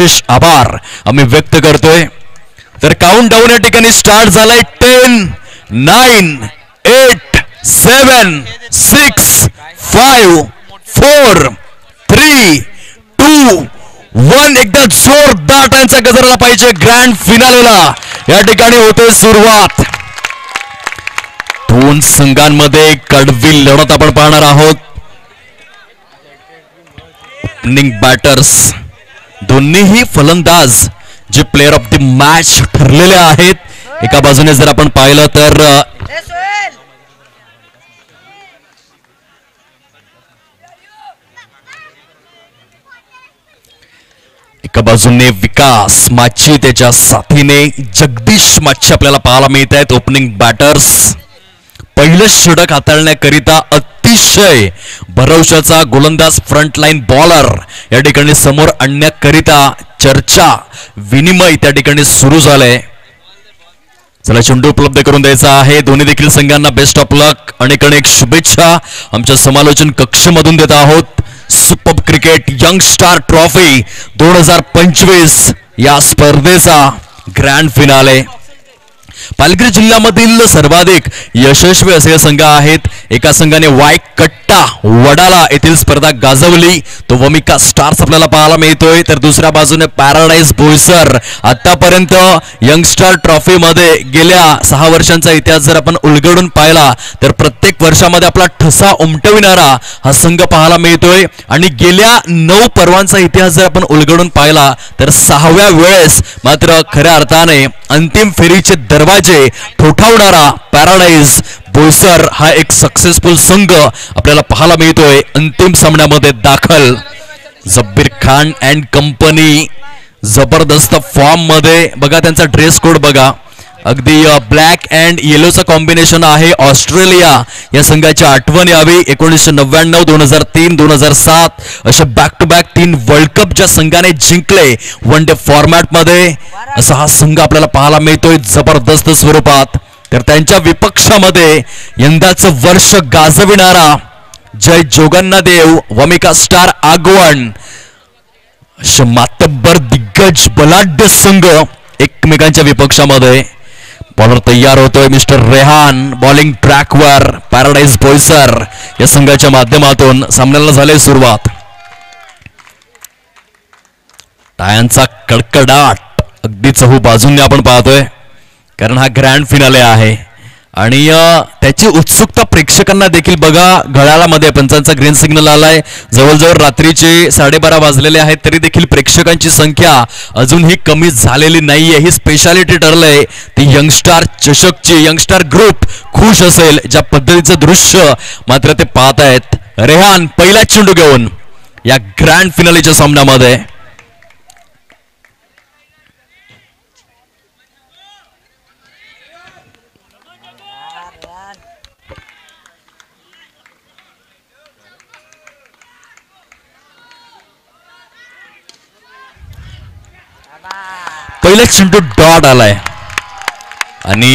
विशेष आभार आम्ही व्यक्त करतोय. तर काउंट डाऊन या ठिकाणी स्टार्ट झालाय. 10, 9, 8, 7, 6, 5, 4, 3, 2, 1. एकदा जोरदार टाळ्यांचा गजर आला पाहिजे. ग्रँड फिनालेला या ठिकाणी होते सुरुवात. दोन संघांमध्ये कडवी लढत आपण पाहणार आहोत. ओपनिंग बॅटर्स दोन्हीही फलंदाज जे प्लेअर ऑफ द मॅच ठरलेले आहेत. एका बाजूने जर आपण पाहिलं तर एका बाजूने विकास माची त्याच्या साथीने जगदीश माची आपल्याला पाहायला मिळत आहेत. ओपनिंग बॅटर्स पहिलं षटक हाताळण्याकरिता अतिशय भरवशाचा गोलंदाज फ्रंटलाईन बॉलर या ठिकाणी समोर आणण्याकरिता चर्चा विनिमय त्या ठिकाणी सुरू झालंय. चला चेंडू उपलब्ध करून द्यायचा आहे. दोन्ही देखील संघांना बेस्ट ऑफ लक अनेक अनेक शुभेच्छा आमच्या समालोचन कक्षमधून देत आहोत. Super cricket young star trophy 2025 या स्पर्धेचा ग्रँड फिनाले. पालघर जिल्ह्यामधील सर्वाधिक यशस्वी असे संघ आहेत. एका संघाने वाय कट्टा वडाला येथील स्पर्धा गाजवली, तो वमिका स्टार्स आपल्याला पाहायला मिळतोय. तर दुसऱ्या बाजूने पॅराडाईज बोईसर आतापर्यंत यंगस्टार ट्रॉफी मध्ये गेल्या 6 वर्षांचा इतिहास जर आपण उलगडून पाहिला तर प्रत्येक वर्षामध्ये आपला ठसा उमटविणारा हा संघ पाहायला मिळतोय. आणि गेल्या 9 पर्वांचा इतिहास जर आपण उलगडून पाहिला तर 6व्या वेळेस मात्र खऱ्या अर्थाने अंतिम फेरीचे दरवाजे ठोठावणारा पॅराडाईज बोईसर हा एक सक्सेसफुल संघ आपल्याला पाहायला मिळतोय. अंतिम सामन्यामध्ये दाखल. जब्बीर खान अँड कंपनी जबरदस्त फॉर्म मध्ये. बघा त्यांचा ड्रेस कोड बघा, अगदी ब्लॅक अँड येलोचा कॉम्बिनेशन आहे. ऑस्ट्रेलिया या संघाची आठवण यावी. 1999, 2003, 2007 असे back to back 3 world cup ज्या संघाने जिंकले वन डे फॉर्मॅट मध्ये, असा हा संघ आपल्याला पाहायला मिळतोय जबरदस्त स्वरूपात. तर त्यांच्या विपक्षामध्ये यंदाचं वर्ष गाजविणारा जय जोगन्नादेव वमिका स्टार आगवण असे मातब्बर दिग्गज बलाढ्य संघ एकमेकांच्या विपक्षामध्ये. बॉलर तयार होतोय मिस्टर रेहान. बॉलिंग ट्रॅकवर पॅराडाईज बोईसर या संघाच्या माध्यमातून सामन्याला झाले सुरुवात. टाळ्यांचा कडकडाट अगदी चहू बाजूंनी आपण पाहतोय, कारण हा ग्रँड फिनाले आहे आणि त्याची उत्सुकता प्रेक्षकांना देखील बघा. घड्याळामध्ये पंचांचा ग्रीन सिग्नल आलाय. जवळजवळ रात्रीचे 12:30 वाजलेले आहेत, तरी देखील प्रेक्षकांची संख्या अजूनही कमी झालेली नाहीये. ही स्पेशालिटी ठरलंय ती यंगस्टार चषकची. यंगस्टार ग्रुप खुश असेल ज्या पद्धतीचं दृश्य मात्र ते पाहत आहेत. रेहान पहिला चेंडू घेऊन या ग्रँड फिनालेच्या सामन्यामध्ये. पहिला चेंडू डॉट आलाय आणि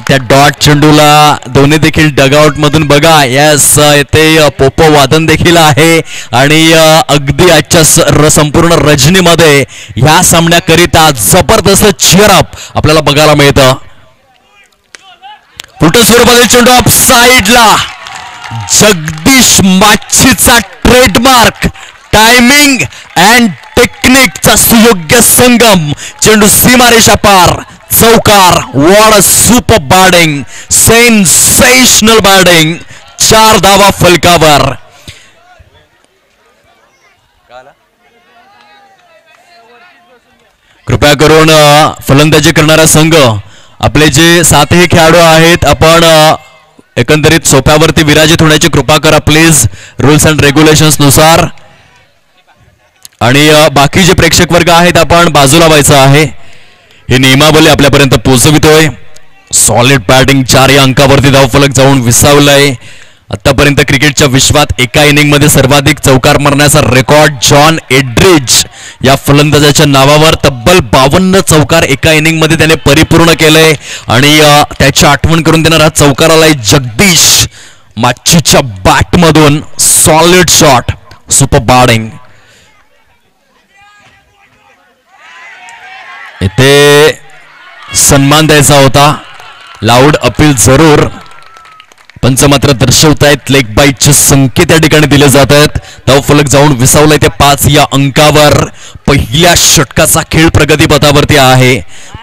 त्या डॉट चेंडूला दोन्ही देखील डगआउट मधून बघा यस येथे पोपो वादन देखील आहे. आणि अगदी आजच्या संपूर्ण रजनीमध्ये ह्या सामन्याकरिता जबरदस्त चीअरअप आपल्याला बघायला मिळतं. पुढच्या स्वरूपातील चेंडू ऑफ साइडला. जगदीश माचीचा ट्रेडमार्क टायमिंग अँड टेक्निकचा सुयोग्य संगम. चेंडू सीमारेषा पार. चौकार. What a super batting. Sensational batting. 4 धावा फलकावर. कृपया करून फलंदाजी करणारा संघ आपले जे 7ही खेळाडू आहेत आपण एकंदरीत सोप्यावरती विराजित होण्याची कृपा करा प्लीज, रूल्स अँड रेग्युलेशन्स नुसार. आणि बाकी जे प्रेक्षक वर्ग आहेत आपण बाजूला व्हायचं आहे. ही नियमावली आपल्यापर्यंत पोहोचवितोय. Solid batting. 4 या अंकावरती धावफलक जाऊन विसावलाय. आतापर्यंत क्रिकेटच्या विश्वात एका इनिंग मध्ये सर्वाधिक चौकार मारण्याचा रेकॉर्ड जॉन एड्रिज या फलंदाजाच्या नावावर. तब्बल 52 चौकार एका इनिंग मध्ये त्याने परिपूर्ण केले आणि त्याची आठवण करून देणारा चौकार आलाय जगदीश माचीच्या बॅट मधून. Solid shot. Super batting. इथे सन्मान द्यायचा होता, लाऊड अपील जरूर. पंच मात्र दर्शवतायत लेग बाईटचे संकेत या ठिकाणी दिले जात आहेत. धावफलक जाऊन विसावलाय ते 5 या अंकावर. पहिल्या षटकाचा खेळ प्रगतीपथावरती आहे.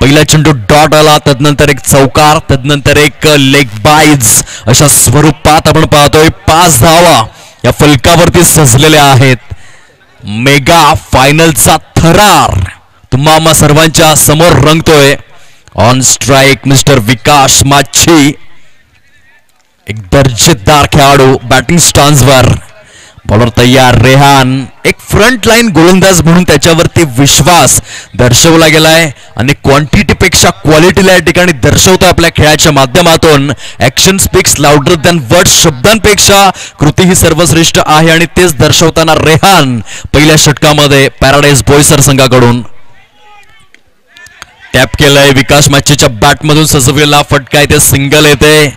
पहिला चेंडू डॉट आला, तदनंतर एक चौकार, तदनंतर एक लेग बाईज, अशा स्वरूपात आपण पाहतोय 5 धावा या फलकावरती सजलेल्या आहेत. मेगा फायनलचा थरार तुम्हा सर्वांच्या समोर रंगतोय. ऑन स्ट्राइक मिस्टर विकास माच्छी, एक दर्जेदार खेळाडू बॅटिंग स्टान्सवर. बॉलर तयार रेहान, एक फ्रंट लाईन गोलंदाज म्हणून त्याच्यावरती विश्वास दर्शवला गेलाय आणि क्वांटिटीपेक्षा क्वालिटीला या ठिकाणी दर्शवतो आपल्या खेळाच्या माध्यमातून. Action speaks louder than words, शब्दांपेक्षा कृती ही सर्वश्रेष्ठ आहे आणि तेच दर्शवताना रेहान पहिल्या षटकामध्ये पॅराडाईज बॉयसर संघाकडून टॅप केलंय. विकास माच्छीच्या बॅटमधून सजवलेला फटका आहे, ते सिंगल येते.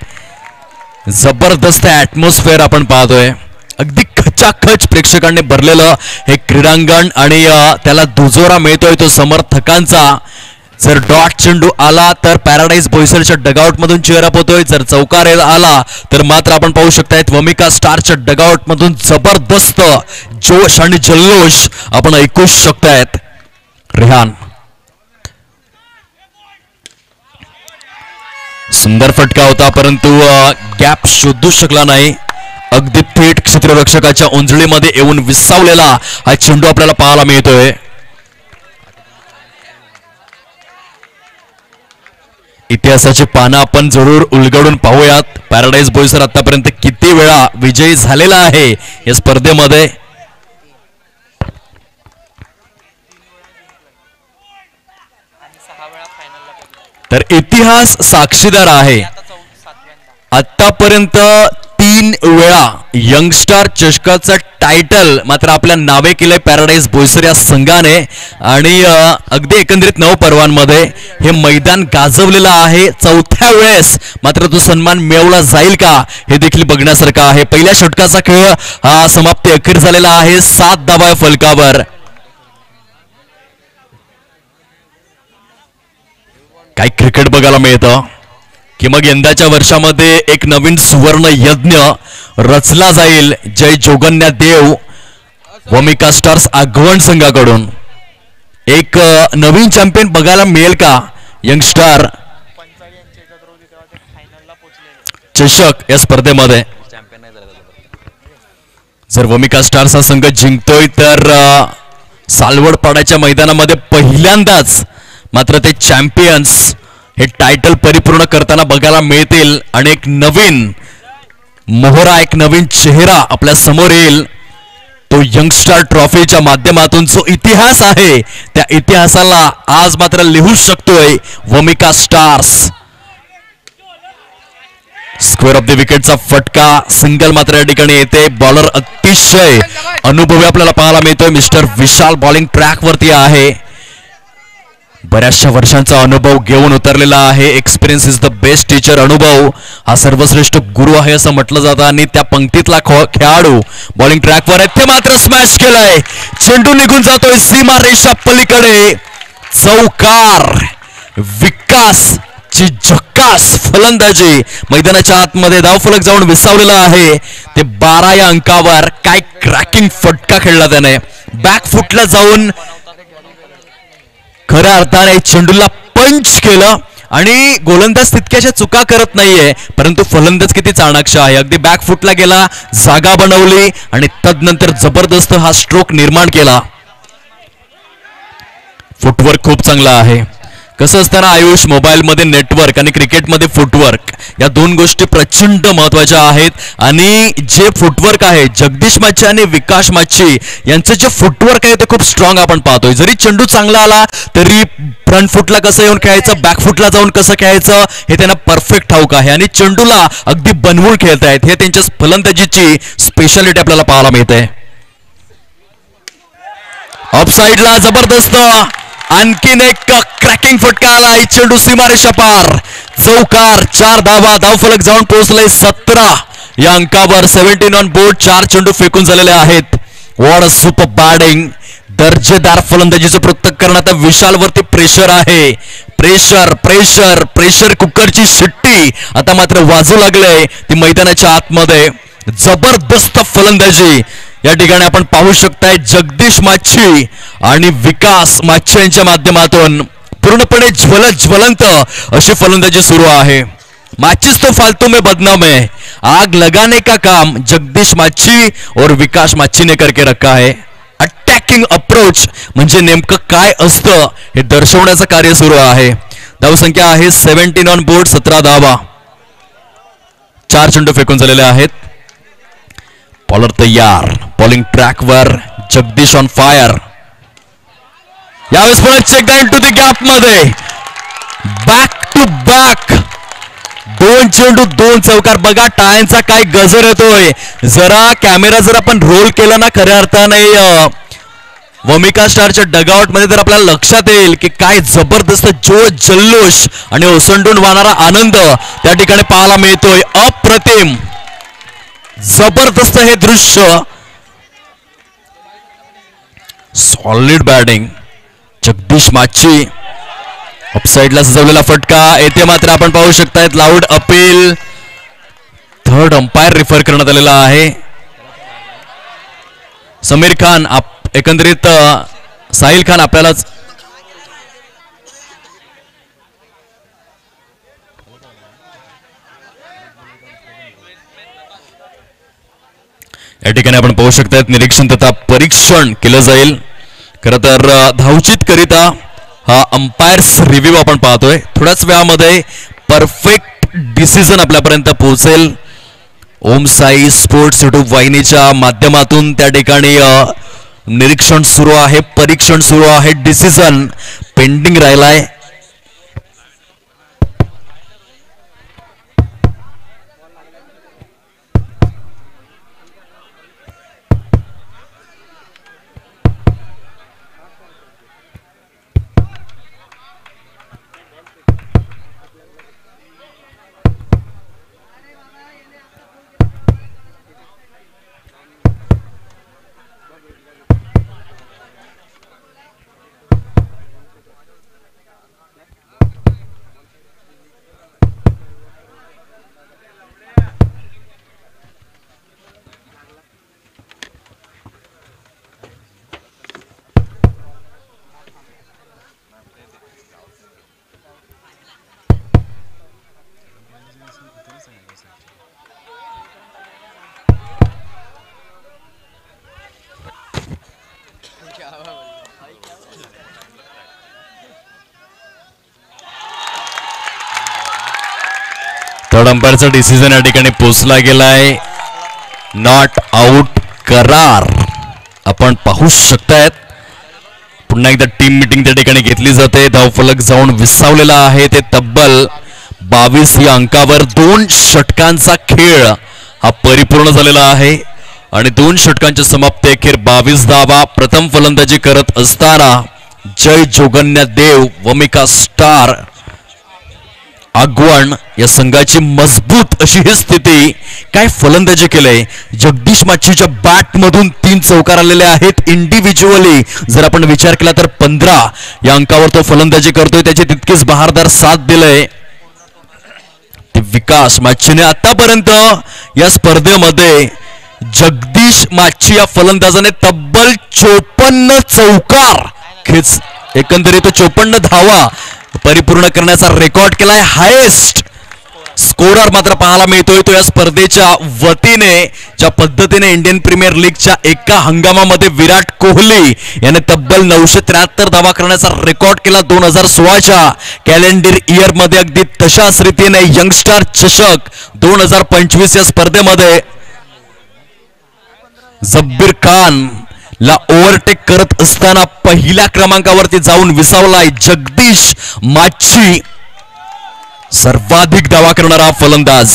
जबरदस्त ऍटमॉस्फिअर आपण पाहतोय. अगदी खचाखच प्रेक्षकांनी भरलेलं हे क्रीडांगण आणि त्याला दुजोरा मिळतोय तो समर्थकांचा. जर डॉट चेंडू आला तर पॅराडाईज बोईसरच्या डगआउट मधून चेअरअप होतोय. जर चौकार आला तर मात्र आपण पाहू शकताय वमिका स्टारच्या डगआउट मधून जबरदस्त जोश आणि जल्लोष आपण ऐकू शकतायत. रेहान, सुंदर फटका होता परंतु गॅप शोधू शकला नाही. अगदी थेट क्षेत्ररक्षकाच्या उंजळीमध्ये येऊन विसावलेला हा चेंडू आपल्याला पाहायला मिळतोय. इतिहासाची पानं आपण जरूर उलगडून पाहूयात. पॅराडाईज बॉयसर आतापर्यंत किती वेळा विजयी झालेला आहे या स्पर्धेमध्ये. तर इतिहास साक्षीदार आहे. आतापर्यंत 3 वेळा यंगस्टार चषकाचं टायटल मात्र आपल्या नावे केलंय पॅराडाईज बॉयसर या संघाने आणि अगदी एकंदरीत 9 पर्वांमध्ये हे मैदान गाजवलेलं आहे. 4थ्या वेळेस मात्र तो सन्मान मिळवला जाईल का हे देखील बघण्यासारखं आहे. पहिल्या षटकाचा खेळ हा समाप्ती अखेर झालेला आहे 7 धावा फलकावर. काय क्रिकेट बघायला मिळतं की मग यंदाच्या वर्षामध्ये एक नवीन सुवर्ण यज्ञ रचला जाईल. जय जोगन्या देव वमिका स्टार्स आगवण संघाकडून एक नवीन चॅम्पियन बघायला मिळेल का. यंगस्टार चषक या स्पर्धेमध्ये जर वमिका स्टार्स हा संघ जिंकतोय तर सालवड पाड्याच्या मैदानामध्ये पहिल्यांदाच मात्र ते चॅम्पियन्स हे टायटल परिपूर्ण करताना बघायला मिळतील आणि एक नवीन मोहरा, एक नवीन चेहरा आपल्या समोर येईल. तो यंगस्टार ट्रॉफीच्या माध्यमातून जो इतिहास आहे त्या इतिहासाला आज मात्र लिहू शकतोय vomica stars. Square of the विकेटचा फटका, सिंगल मात्र या ठिकाणी येते. बॉलर अतिशय अनुभवी आपल्याला पाहायला मिळतोय. मिस्टर विशाल बॉलिंग ट्रॅक वरती आहे. बऱ्याचशा वर्षांचा अनुभव घेऊन उतरलेला आहे. Experience is the best teacher. अनुभव हा सर्वश्रेष्ठ गुरु आहे असं म्हटलं जातं आणि त्या पंक्तीतला खेळाडू बॉलिंग ट्रॅकवर आहे. ते मात्र स्मॅश केलाय. चेंडू निघून जातोय सीमा रेषा पलीकडे. चौकार. विकास ची झक्कास फलंदाजी. मैदानाच्या आतमध्ये धावफलक जाऊन विसावलेला आहे. ते 12 या अंकावर. काय क्रॅकिंग फटका खेळला त्याने. बॅक फुटला जाऊन खऱ्या अर्थाने चेंडूला पंच केलं आणि गोलंदाज तितक्याशा चुका करत नाहीये परंतु फलंदाज किती चाणाक्ष आहे. अगदी बॅक फुटला गेला, जागा बनवली आणि तदनंतर जबरदस्त हा स्ट्रोक निर्माण केला. फुटवर्क खूप चांगला आहे. कसं असताना आयुष, मोबाईलमध्ये नेटवर्क आणि क्रिकेटमध्ये फुटवर्क या 2 गोष्टी प्रचंड महत्वाच्या आहेत आणि जे फुटवर्क आहे जगदीश माच्छी आणि विकास माच्छी यांचं जे फुटवर्क आहे ते खूप स्ट्रॉंग आपण पाहतोय. जरी चेंडू चांगला आला तरी फ्रंट फुटला कसं येऊन खेळायचं, बॅक फुटला जाऊन कसं खेळायचं हे त्यांना परफेक्ट ठाऊक आहे आणि चेंडूला अगदी बनवून खेळतायत. हे त्यांच्या फलंदाजीची स्पेशालिटी आपल्याला पाहायला मिळते. ऑफ साइडला जबरदस्त आणखीन एक क्रॅकिंग फटका आला. चेंडू सीमारेषा पार. चौकार. 4 धावा. धावफलक जाऊन पोहोचले 17 या अंकावर. 17 ऑन बोर्ड. 4 चेंडू फेकून झालेले आहेत. What a super batting. दर्जेदार फलंदाजीचं पृथक्करण. आता विशालवरती प्रेशर आहे. प्रेशर प्रेशर प्रेशर कुकरची शिट्टी आता मात्र वाजू लागले ती मैदानाच्या आतमध्ये. जबरदस्त फलंदाजी या ठिकाणी आपण पाहू शकताय. जगदीश माच्छी आणि विकास माच्छी यांच्या माध्यमातून पूर्णपणे ज्वलंत अशी फलंदाजी सुरू आहे. माच्छीच तो फालतू में बदनाम है. आग लगाने का काम जगदीश माच्छी और विकास माच्छी ने करके रखा है. अटॅकिंग अप्रोच म्हणजे नेमकं काय असतं हे दर्शवण्याचं कार्य सुरू आहे. धावसंख्या आहे 17 ऑन बोर्ड, 17 धावा. 4 चेंडू फेकून झालेले आहेत. बॉलर तयार. बॉलिंग ट्रॅकवर जगदीश ऑन फायर. यावेळेस पुन्हा check down to the gap मध्ये. बॅक टू बॅक 2 चेंडू 2 चौकार. बघा टाळ्यांचा काय गजर येतोय. जरा कॅमेरा जर आपण रोल केला ना खऱ्या अर्थाने वमिका स्टारच्या डगआउट मध्ये तर आपल्याला लक्षात येईल की काय जबरदस्त जोश जल्लोष आणि ओसंडून वाहणारा आनंद त्या ठिकाणी पाहायला मिळतोय. अप्रतिम जबरदस्त हे दृश्य. Solid batting Jagdish Machhi. ऑफसाईडला सजवलेला फटका येथे मात्र आपण पाहू शकतायत. Loud appeal. Third umpire refer करण्यात आलेला आहे. समीर खान एकंदरीत साहिल खान आपल्यालाच या ठिकाणी आपण पाहू शकतायत निरीक्षण तथा परीक्षण केलं जाईल. खरं तर धावचित करिता हा अंपायर्स रिव्ह्यू आपण पाहतोय. थोड्याच वेळामध्ये परफेक्ट डिसिजन आपल्यापर्यंत पोहोचेल. ओम साई स्पोर्ट्स युट्यूब वाहिनीच्या माध्यमातून त्या ठिकाणी निरीक्षण सुरू आहे, परीक्षण सुरू आहे. डिसिजन पेंडिंग राहिलाय. थर्ड अंपायरचा डिसिजन या ठिकाणी पोचला गेलाय. नॉट आउट करार आपण पाहू शकतायत. पुन्हा एकदा टीम मीटिंग त्या ठिकाणी घेतली जाते. धावफलक जाऊन विसावलेला आहे. ते तब्बल 22 या अंकावर 2 षटकांचा खेळ हा परिपूर्ण झालेला आहे आणि 2 षटकांच्या समाप्ती अखेर 22 धावा. प्रथम फलंदाजी करत असताना जय जोगन्या देव वमिका स्टार आगवण या संघाची मजबूत अशी ही स्थिती. काय फलंदाजी केलंय. जगदीश माच्छीच्या बॅट मधून 3 चौकार आलेले आहेत. इंडिव्हिज्युअली जर आपण विचार केला तर 15 या अंकावर तो फलंदाजी करतोय. त्याची तितकीच बहारदार साथ दिलंय विकास माच्छीने. आतापर्यंत या स्पर्धेमध्ये जगदीश माच्छी या फलंदाजाने तब्बल 54 चौकार खेच एकंदरीत 54 धावा परिपूर्ण करण्याचा रेकॉर्ड केलाय. हायेस्ट स्कोरर मात्र पाहायला मिळतोय तो या स्पर्धेच्या वतीने. ज्या पद्धतीने इंडियन प्रीमियर लीगच्या एका हंगामामध्ये विराट कोहली याने तब्बल 973 धावा करण्याचा रेकॉर्ड केला 2016च्या कॅलेंडर इयर मध्ये. अगदी तशाच रीतीने यंगस्टार चषक 2025 या स्पर्धेमध्ये जब्बीर खान ला ओव्हरटेक करत असताना पहिल्या क्रमांकावरती जाऊन विसावलाय जगदीश माच्छी. सर्वाधिक धावा करणारा फलंदाज.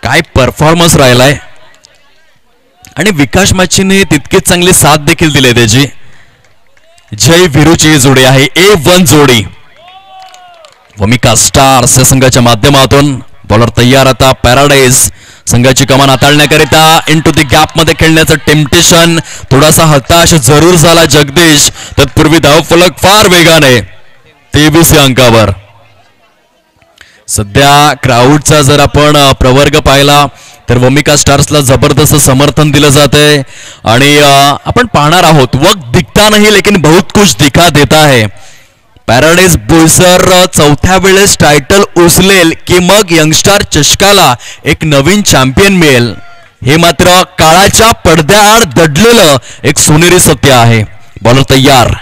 काय परफॉर्मन्स राहिलाय आणि विकास माच्छीने तितकीच चांगली साथ देखील दिली. त्याची जय वीरूची जोडी आहे A1 जोडी. वमिका स्टार्स या संघाच्या माध्यमातून बॉलर तयार आता पॅराडाईज संघाची कमान हाताळण्याकरिता इनटू दी गॅप मध्ये खेळण्याचं टेम्पटेशन. थोडासा हताश जरूर झाला जगदीश. तत्पूर्वी धावफलक फार वेगाने 23 या अंकावर. सध्या क्राऊडचा जर आपण प्रवर्ग पाहिला तर वमिका स्टार्सला जबरदस्त समर्थन दिलं जाते आणि आपण पाहणार आहोत वक्त दिखता नाही लेकिन बहुत कुछ दिखा देता है. पॅराडाईज बोईसर चौथ्या वेळेस टायटल उचलेल की मग यंगस्टार चषकाला एक नवीन चॅम्पियन मिळेल हे मात्र काळाच्या पडद्याआड दडलेलं एक सोनेरी सत्य आहे. बॉलर तयार.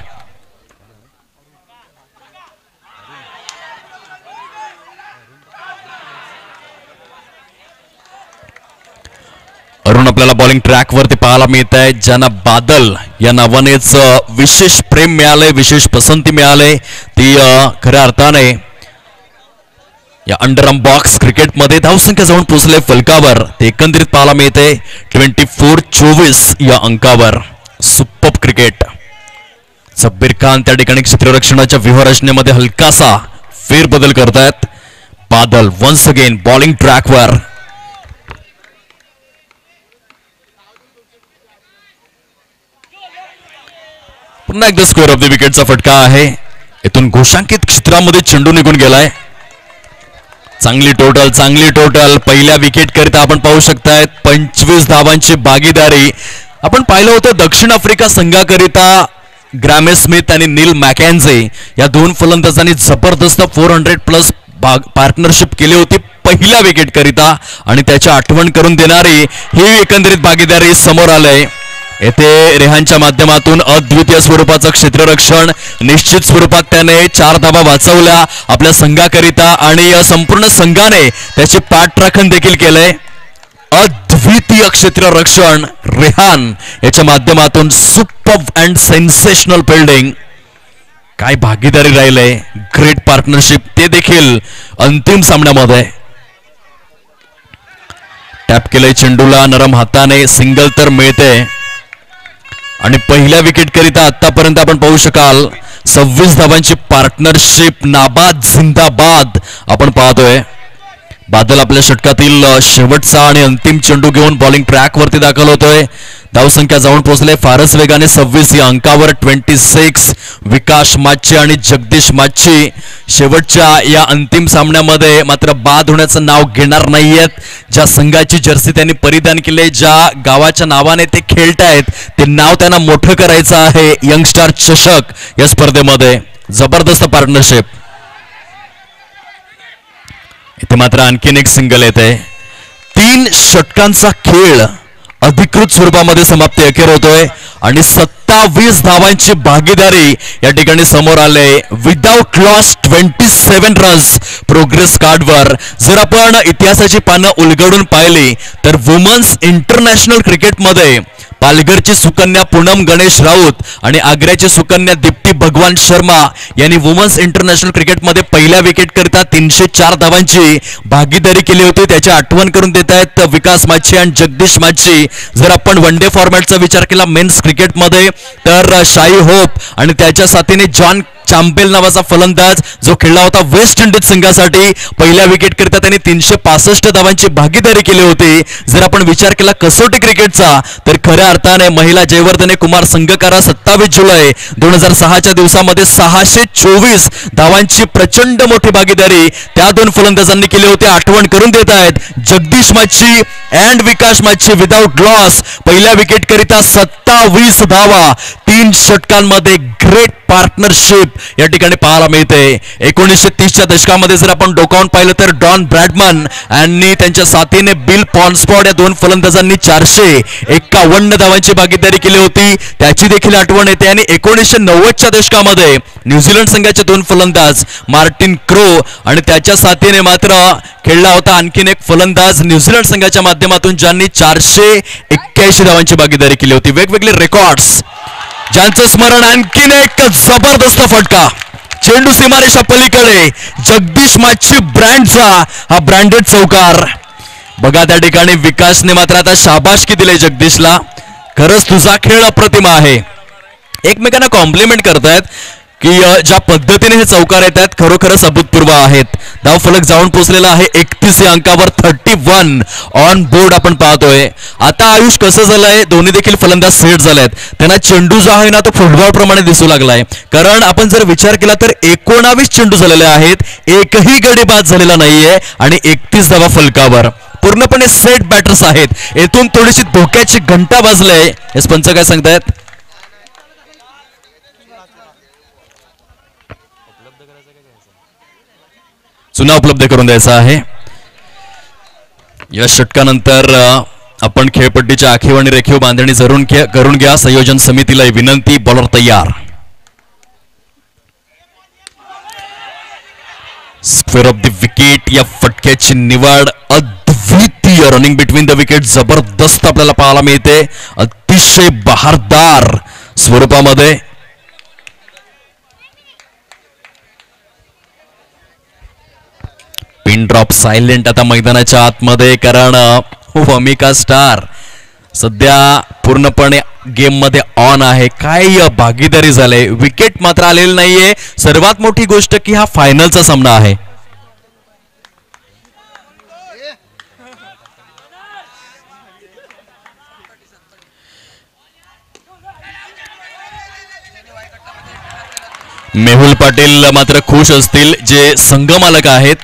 अरुण आपल्याला बॉलिंग ट्रॅक वरती पाहायला मिळत आहे. ज्यांना बादल या नावानेच विशेष प्रेम मिळाले, विशेष पसंती मिळाले, ती खऱ्या अर्थाने या अंडरआर्म बॉक्स क्रिकेटमध्ये धावसंख्या जाऊन पोहोचले फलकावर. ते एकंदरीत पाहायला मिळते 24-24 या अंकावर. Super cricket. सब्बीर खान त्या ठिकाणी क्षेत्ररक्षणाच्या व्यूहरचनेमध्ये हलकासा फेरबदल करतायत. बादल वन्स अगेन बॉलिंग ट्रॅकवर. पुन्हा एकदा स्क्वेअर ऑफ द विकेटचा फटका आहे. इथून घोषांकित क्षेत्रामध्ये चेंडू निघून गेलाय. चांगली टोटल पहिल्या विकेट करिता आपण पाहू शकताय 25 धावांची भागीदारी. आपण पाहिलं होतं दक्षिण आफ्रिका संघाकरिता ग्रॅमे स्मिथ आणि नील मॅकेन्झे या दोन फलंदाजांनी जबरदस्त 400+ पार्टनरशिप केली होती पहिल्या विकेट करिता आणि त्याची आठवण करून देणारी ही एकंदरीत भागीदारी समोर आलंय. येथे रेहानच्या माध्यमातून अद्वितीय स्वरूपाचं क्षेत्ररक्षण. निश्चित स्वरूपात त्याने 4 धावा वाचवल्या आपल्या संघाकरिता आणि संपूर्ण संघाने त्याची पाठराखण देखील केलंय. अद्वितीय क्षेत्ररक्षण रेहान याच्या माध्यमातून सुपर अँड सेन्सेशनल फिल्डिंग. काय भागीदारी राहिलंय. ग्रेट पार्टनरशिप ते देखील अंतिम सामन्यामध्ये. टॅप केलंय चेंडूला नरम हाताने. सिंगल तर मिळते आणि पहिल्या विकेट करिता आतापर्यंत आपण पाहू शकाल 26 धावांची पार्टनरशिप. नाबाद जिंदाबाद आपण पाहतोय. बादल आपल्या षटकातील शेवटचा आणि अंतिम चेंडू घेऊन बॉलिंग ट्रॅक वरती दाखल होतोय. धावसंख्या जाऊन पोहोचले फारच वेगाने 26 या अंकावर. 26 विकास माची आणि जगदीश माची शेवटच्या या अंतिम सामन्यामध्ये मात्र बाद होण्याचं नाव घेणार नाहीयेत. ज्या संघाची जर्सी त्यांनी परिधान केले, ज्या गावाच्या नावाने ते खेळतायत ते नाव त्यांना मोठं करायचं आहे यंगस्टार चषक या स्पर्धेमध्ये. जबरदस्त पार्टनरशिप. इथे मात्र आणखीन एक सिंगल येते. 3 षटकांचा खेळ अधिकृत स्वरूपामध्ये समाप्ती अखेर होतोय आणि 27 धावांची भागीदारी या ठिकाणी समोर आले. विदाउट लॉस 27 रन्स प्रोग्रेस कार्डवर. जर आपण इतिहासाची पानं उलगडून पाहिली तर वुमन्स इंटरनॅशनल क्रिकेटमध्ये पालघरची सुकन्या पूनम गणेश राऊत आणि आग्र्याची सुकन्या दीप्ती भगवान शर्मा यांनी वुमन्स इंटरनॅशनल क्रिकेटमध्ये पहिल्या विकेट करिता 304 धावांची भागीदारी केली होती. त्याची आठवण करून देत आहेत विकास माची आणि जगदीश माची. जर आपण वन डे फॉर्मॅटचा विचार केला मेन्स क्रिकेटमध्ये तर शाई होप आणि त्याच्या साथीने जॉन चॅम्पेल नावाचा फलंदाज जो खेळला होता वेस्ट इंडिज संघासाठी पहिल्या विकेट करिता त्यांनी 365 धावांची भागीदारी केली होती. जर आपण विचार केला कसोटी क्रिकेटचा तर खऱ्या अर्थाने महिला जयवर्धने कुमार संघकारा 27 जुलै 2006च्या दिवसामध्ये 624 धावांची प्रचंड मोठी भागीदारी त्या दोन फलंदाजांनी केली होती. आठवण करून देत आहेत Jagdish Machi and Vikas Machi. Without loss पहिल्या विकेट करिता 27 धावा 3 षटकांमध्ये. ग्रेट पार्टनरशिप या ठिकाणी पाहायला मिळते. 1930च्या दशकामध्ये जर आपण डोकावून पाहिलं तर डॉन ब्रॅडमन आणि त्यांच्या साथीने बिल पॉन्सफोर्ड या दोन फलंदाजांनी 451 धावांची भागीदारी केली होती. त्याची देखील आठवण येते. आणि 1990च्या दशकामध्ये न्यूझीलंड संघाचे दोन फलंदाज मार्टिन क्रो आणि त्याच्या साथीने मात्र खेळला होता आणखीन एक फलंदाज न्यूझीलंड संघाच्या माध्यमातून ज्यांनी 481 धावांची भागीदारी केली होती. वेगवेगळे रेकॉर्ड्स ज्यांचं स्मरण. आणखीन एक जबरदस्त फटका. चेंडू सीमारेषा पलीकडे जगदीश माची ब्रँडचा हा ब्रँडेड चौकार. बघा त्या ठिकाणी विकासने मात्र आता शाबासकी दिली जगदीशला. खरंच तुझा खेळ अप्रतिम आहे. एकमेकांना कॉम्प्लिमेंट करतायत. की ज्या पद्धतीने हे चौकार येत आहेत खरोखरच अभूतपूर्व आहेत. धाव फलक जाऊन पोहोचलेला आहे 31 या अंकावर. 31 ऑन बोर्ड आपण पाहतोय. आता आयुष कसं झालंय, दोन्ही देखील फलंदाज सेट झालेत. त्यांना चेंडू जो आहे ना तो फुटबॉल प्रमाणे दिसू लागलाय. कारण आपण जर विचार केला तर 19 चेंडू झालेले आहेत, एकही गडी बाद झालेला नाहीये आणि 31 धावा फलकावर. पूर्णपणे सेट बॅटर्स आहेत. येथून थोडीशी धोक्याची घंटा वाजले. हे पंच काय सांगतायत? चुना उपलब्ध करून द्यायचा आहे. या षटकानंतर आपण खेळपट्टीच्या आखीव आणि रेखीव बांधणी जरूर करून घ्या. संयोजन समितीला विनंती. बॉलर तयार. Square of the wicket. या फटक्याची निवड अद्वितीय. रनिंग बिटवीन द विकेट जबरदस्त आपल्याला पाहायला मिळते. अतिशय बहारदार स्वरूपामध्ये. पिन ड्रॉप सायलेंट आता मैदानाच्या आतमध्ये. कारण वमिका स्टार सध्या पूर्णपणे गेम मध्ये ऑन आहे. काय भागीदारी झाले. विकेट मात्र आलेली नाहीये. सर्वात मोठी गोष्ट की हा फायनलचा सामना आहे. मेहुल पाटील मात्र खुश असतील, जे संघ मालक आहेत,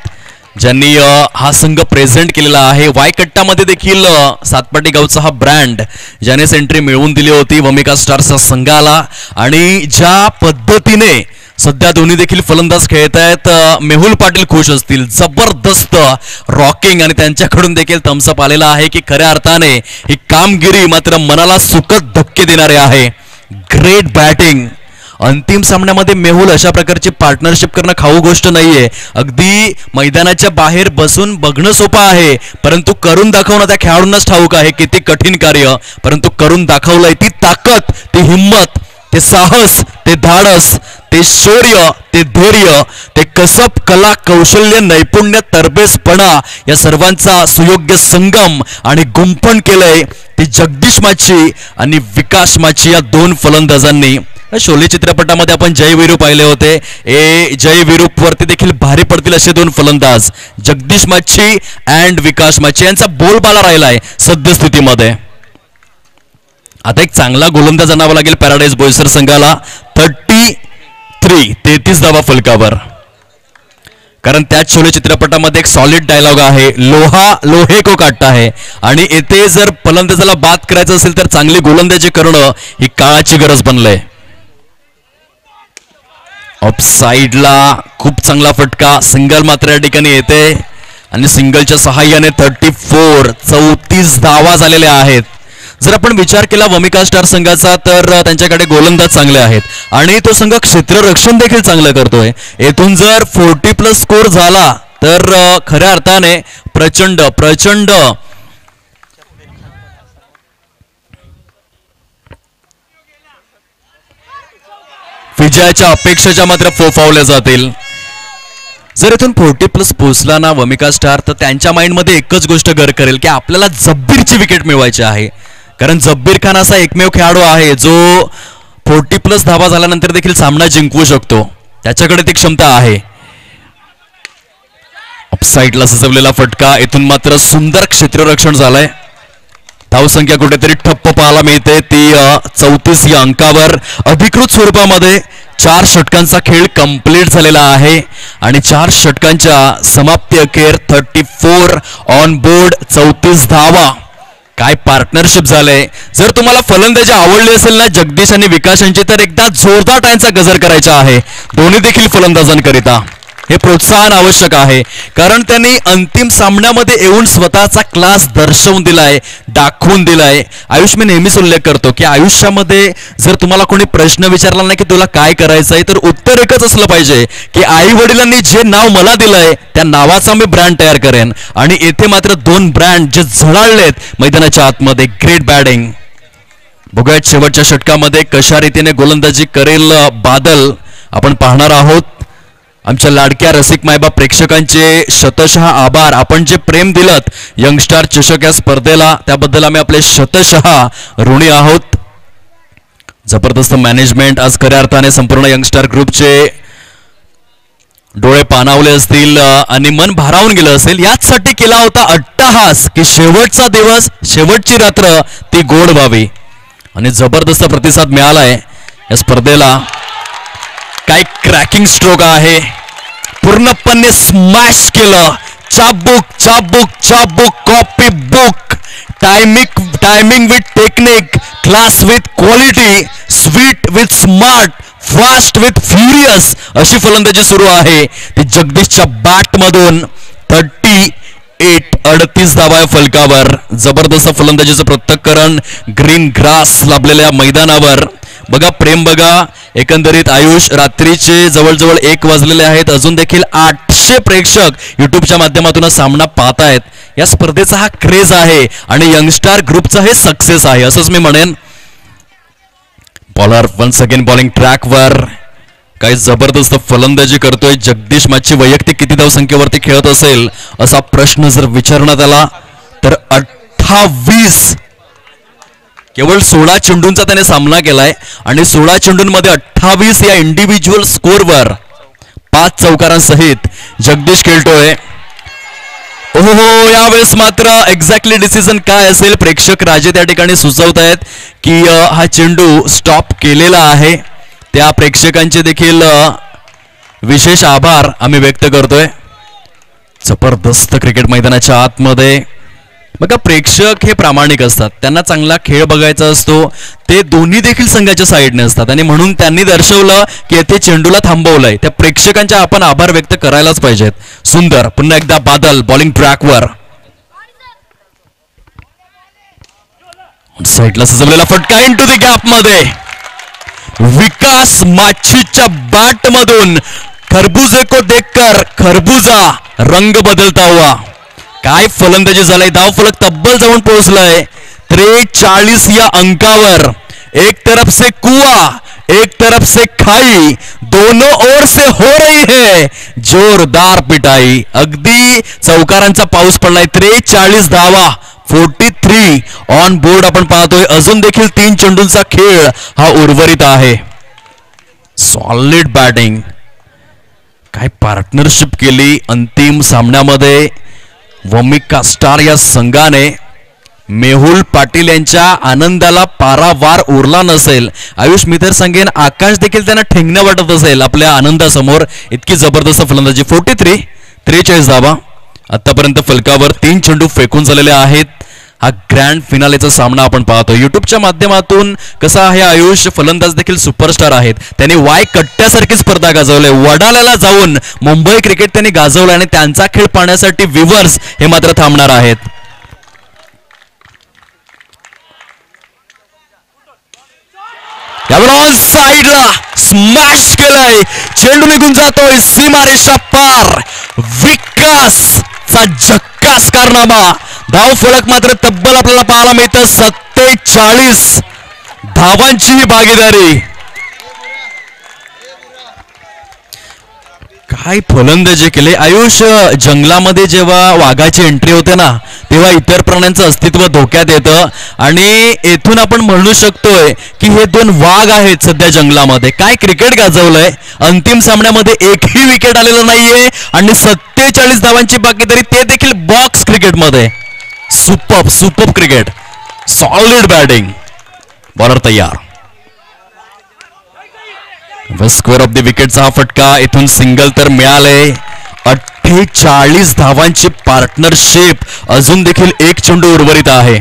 ज्यांनी हा संघ प्रेझेंट केलेला आहे. वायकट्टामध्ये देखील सातपाटी गावचा हा ब्रँड ज्याने एंट्री मिळवून दिली होती वमिका स्टार्सच्या संघाला. आणि ज्या पद्धतीने सध्या दोन्ही देखील फलंदाज खेळत आहेत, मेहुल पाटील खुश असतील. जबरदस्त रॉकिंग आणि त्यांच्याकडून देखील थम्सअप आलेला आहे की खऱ्या अर्थाने ही कामगिरी मात्र मनाला सुखद धक्के देणारे आहे. Great batting. अंतिम सामन्यामध्ये मेहुल अशा प्रकारची पार्टनरशिप करणं खाऊ गोष्ट नाहीये. अगदी मैदानाच्या बाहेर बसून बघणं सोपं आहे, परंतु करून दाखवणं त्या खेळाडूंनाच ठाऊक आहे किती कठीण कार्य. परंतु करून दाखवलंय. ती ताकद, ती हिंमत, ते साहस, ते धाडस, ते शौर्य, ते धैर्य, ते कसब, कला, कौशल्य, नैपुण्य, तरबेजपणा या सर्वांचा सुयोग्य संगम आणि गुंफण केलंय ती जगदीश माची आणि विकास माची या दोन फलंदाजांनी. शोले चित्रपटामध्ये आपण जय वीरू पाहिले होते. जय वीरू वरती देखील भारी पडतील असे दोन फलंदाज जगदीश माची अँड विकास माची यांचा बोलबाला राहिलाय सद्यस्थितीमध्ये. आता एक चांगला गोलंदाज आणावा लागेल पॅराडाईज बोईसर संघाला. 33 धावा फलकावर. कारण त्याच शोले चित्रपटामध्ये एक सॉलिड डायलॉग आहे, लोहा लोहे को काटता है. आणि येथे जर फलंदाजाला बाद करायचं असेल तर चांगली गोलंदाजी करणं ही काळाची गरज बनलंय. ऑफ साइडला खूप चांगला फटका. सिंगल मात्र या ठिकाणी येते आणि सिंगलच्या सहाय्याने 34 धावा झालेल्या आहेत. जर आपण विचार केला वमिका स्टार संघाचा तर त्यांच्याकडे गोलंदाज चांगले आहेत आणि तो संघ क्षेत्ररक्षण देखील चांगलं करतोय. येथून जर 40+ स्कोर झाला तर खऱ्या अर्थाने प्रचंड प्रचंड विजयाच्या अपेक्षेच्या मात्र फोफावल्या जातील. जर इथून 40+ पोहोचला ना वमिका स्टार तर त्यांच्या माइंडमध्ये एकच गोष्ट घर करेल की आपल्याला जब्बीरची विकेट मिळवायची आहे. कारण जब्बीर खान असा एकमेव खेळाडू आहे जो 40+ धावा झाल्यानंतर देखील सामना जिंकवू शकतो. त्याच्याकडे ती क्षमता आहे. ऑफसाइडला सजवलेला फटका. इथून मात्र सुंदर क्षेत्ररक्षण झालंय. धावसंख्या कुठेतरी ठप्प पाहायला मिळते. ती 34 या अंकावर. अधिकृत स्वरूपामध्ये 4 षटकांचा खेळ कंप्लीट झालेला आहे आणि 4 षटकांच्या समाप्ती अखेर 34 ऑन बोर्ड. 34 धावा. काय पार्टनरशिप झालंय. जर तुम्हाला फलंदाजी आवडली असेल ना जगदीश आणि विकास यांची तर एकदा जोरदार टाळ्यांचा गजर करायचा आहे दोन्ही देखील फलंदाजांकरिता. हे प्रोत्साहन आवश्यक आहे कारण त्यांनी अंतिम सामन्यामध्ये येऊन स्वतःचा क्लास दर्शवून दिलाय, दाखवून दिलाय. आयुष मी नेहमीच उल्लेख करतो की आयुष्यामध्ये जर तुम्हाला कोणी प्रश्न विचारला नाही की तुला काय करायचंय तर उत्तर एकच असलं पाहिजे की आई वडिलांनी जे नाव मला दिलंय त्या नावाचा मी ब्रँड तयार करेन. आणि येथे मात्र 2 ब्रँड जे झळाळलेत मैदानाच्या आतमध्ये. Great batting. बघूयात शेवटच्या षटकामध्ये कशा रीतीने गोलंदाजी करेल बादल आपण पाहणार आहोत. आमच्या लाडक्या रसिक मायबाप प्रेक्षकांचे शतशः आभार. आपण जे प्रेम दिलत यंगस्टार चषक या स्पर्धेला त्याबद्दल आम्ही आपले शतशः ऋणी आहोत. जबरदस्त मॅनेजमेंट आज खऱ्या अर्थाने संपूर्ण यंगस्टर ग्रुपचे डोळे पाणावले असतील आणि मन भारावून गेलं असेल. याचसाठी केला होता अट्टहास की शेवटचा दिवस शेवटची रात्र ती गोड व्हावी आणि जबरदस्त प्रतिसाद मिळालाय या स्पर्धेला. काय क्रॅकिंग स्ट्रोक आहे, पूर्णपणे स्मॅश केलं. चाबुक चाबुक चाबुक copy book. Timing with technique, class with quality, sweet with smart, fast with furious अशी फलंदाजी सुरू आहे ती जगदीशच्या बॅट मधून. 38 धावा फलकावर. जबरदस्त फलंदाजीचं पृथक्करण ग्रीन ग्रास लाभलेल्या मैदानावर. बघा प्रेम, बघा एकंदरीत आयुष. रात्रीचे जवळजवळ 1 वाजलेले आहेत. अजून देखील 800 प्रेक्षक युट्यूबच्या माध्यमातून सामना पाहतायत. या स्पर्धेचा हा क्रेज आहे आणि यंगस्टार ग्रुपचा हे सक्सेस आहे असंच मी म्हणेन. बॉलर वन्स अगेन बॉलिंग ट्रॅकवर. काही जबरदस्त फलंदाजी करतोय जगदीश माची. वैयक्तिक किती धावसंख्येवरती खेळत असेल असा प्रश्न जर विचारण्यात आला तर 28. केवळ 16 चेंडूंचा त्याने सामना केलाय आणि 16 चेंडूंमध्ये 28 या इंडिव्हिज्युअल स्कोरवर 5 चौकारांसहित जगदीश खेळतोय. ओहो, यावेळेस मात्र एक्झॅक्टली डिसिजन काय असेल प्रेक्षक राजे त्या ठिकाणी सुचवत आहेत की हा चेंडू स्टॉप केलेला आहे. त्या प्रेक्षकांचे देखील विशेष आभार आम्ही व्यक्त करतोय. जबरदस्त क्रिकेट मैदानाच्या आतमध्ये. बघा प्रेक्षक हे प्रामाणिक असतात, त्यांना चांगला खेळ बघायचा असतो. ते दोन्ही देखील संघाच्या साईडने असतात आणि म्हणून त्यांनी दर्शवलं की येथे चेंडूला थांबवलंय. त्या प्रेक्षकांच्या आपण आभार व्यक्त करायलाच पाहिजेत. सुंदर पुन्हा एकदा बादल बॉलिंग ट्रॅकवर. साईडला सजवलेला फटका इनटू द गॅप मध्ये. विकास माछीच्या बॅट मधून खरबुजे को देखकर खरबुजा रंग बदलता हुआ. काय फलंदाजी झालाय. धावफलक तब्बल जाऊन पोहोचलाय 43 या अंकावर. एक तरफ से कुआ, एक तरफ से खाई, दोनों ओर से हो रही है जोरदार पिटाई. अगदी चौकारांचा पाऊस पडलाय. 43 धावा, 43 ऑन बोर्ड आपण पाहतोय. अजून देखील 3 चेंडूंचा खेळ हा उर्वरित आहे. Solid batting. काय पार्टनरशिप केली अंतिम सामन्यामध्ये वमिका स्टार या संघाने. मेहुल पाटील यांच्या आनंदाला पारावार उरला नसेल. आयुष मी तर सांगेन आकाश देखील त्यांना ठेंगणं वाटत असेल आपल्या आनंदासमोर. इतकी जबरदस्त फलंदाजी. 43 धावा आतापर्यंत फलकावर. 3 चेंडू फेकून झालेले आहेत. हा ग्रँड फिनालेचा सामना आपण पाहतो युट्यूबच्या माध्यमातून. कसा आहे आयुष, फलंदाज देखील सुपरस्टार आहेत. त्यांनी वाय कट्ट्यासारखी स्पर्धा गाजवली. वडाल्याला जाऊन मुंबई क्रिकेट त्यांनी गाजवलं आणि त्यांचा खेळ पाहण्यासाठी व्ह्यूअर्स हे मात्र थांबणार आहेत. ऑन साइडला स्मॅश केलंय. चेंडू निघून जातोय सीमारेषा पार. विकासचा झक्कास कारनामा. धाव फलक मात्र तब्बल आपल्याला पाहायला मिळतं 47 धावांची भागीदारी. काय फलंदाजी केले आयुष. जंगलामध्ये जेव्हा वाघाची एंट्री होते ना तेव्हा इतर प्राण्यांचं अस्तित्व धोक्यात येतं आणि येथून आपण म्हणू शकतोय की हे 2 वाघ आहेत सध्या जंगलामध्ये. काय क्रिकेट गाजवलंय. अंतिम सामन्यामध्ये एकही विकेट आलेलं नाहीये आणि 47 धावांची बाकीदारी, ते देखील बॉक्स क्रिकेटमध्ये. Super cricket. Solid batting. Bowler तयार. स्क्वेअर ऑफ द विकेटचा हा फटका. इथून सिंगल तर मिळाले. 48 धावांची पार्टनरशिप. अजून देखील 1 चेंडू उर्वरित आहे.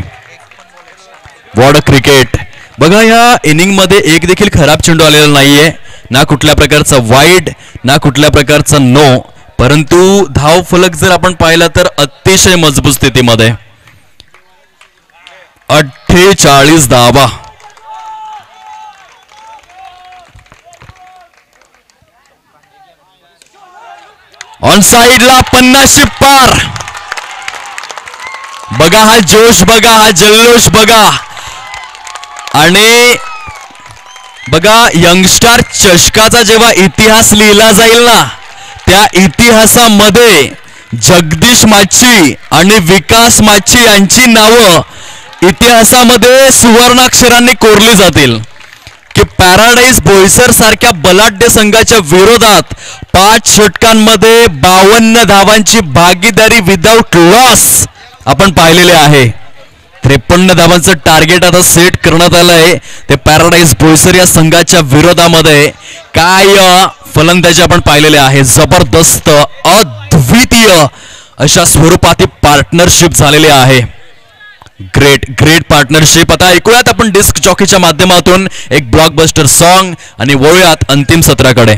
What cricket. बघा या इनिंग मध्ये एक देखील खराब चेंडू आलेला नाहीये. ना कुठल्या प्रकारचा वाईड, ना कुठल्या प्रकारचा नो. परंतु धाव फलक जर आपण पाहिला तर अतिशय मजबूत स्थितीमध्ये. 48 धावा. ऑन साइडला 50 पार. बघा हा जोश, बघा हा जल्लोष बघा. आणि बघा यंगस्टार चषकाचा जेव्हा इतिहास लिहिला जाईल ना त्या इतिहासामध्ये जगदीश माची आणि विकास माची यांची नावं इतिहासामध्ये सुवर्णाक्षरांनी कोरली जातील की पॅराडाईज बोईसर सारख्या बलाढ्य संघाच्या विरोधात 5 षटकांमध्ये 52 धावांची भागीदारी विदाउट लॉस आपण पाहिलेले आहे. 53 धावांचं टार्गेट आता सेट करण्यात आलंय ते पॅराडाईज बोईसर या संघाच्या विरोधामध्ये. काय फलंदाजी आपण पाहिलेले आहे, जबरदस्त अद्वितीय अशा स्वरूपात ही पार्टनरशिप झालेली आहे. Great great partnership. आता ऐकूयात आपण डिस्क जॉकीच्या माध्यमातून एक ब्लॉकबस्टर सॉन्ग आणि वळूयात अंतिम सत्राकडे.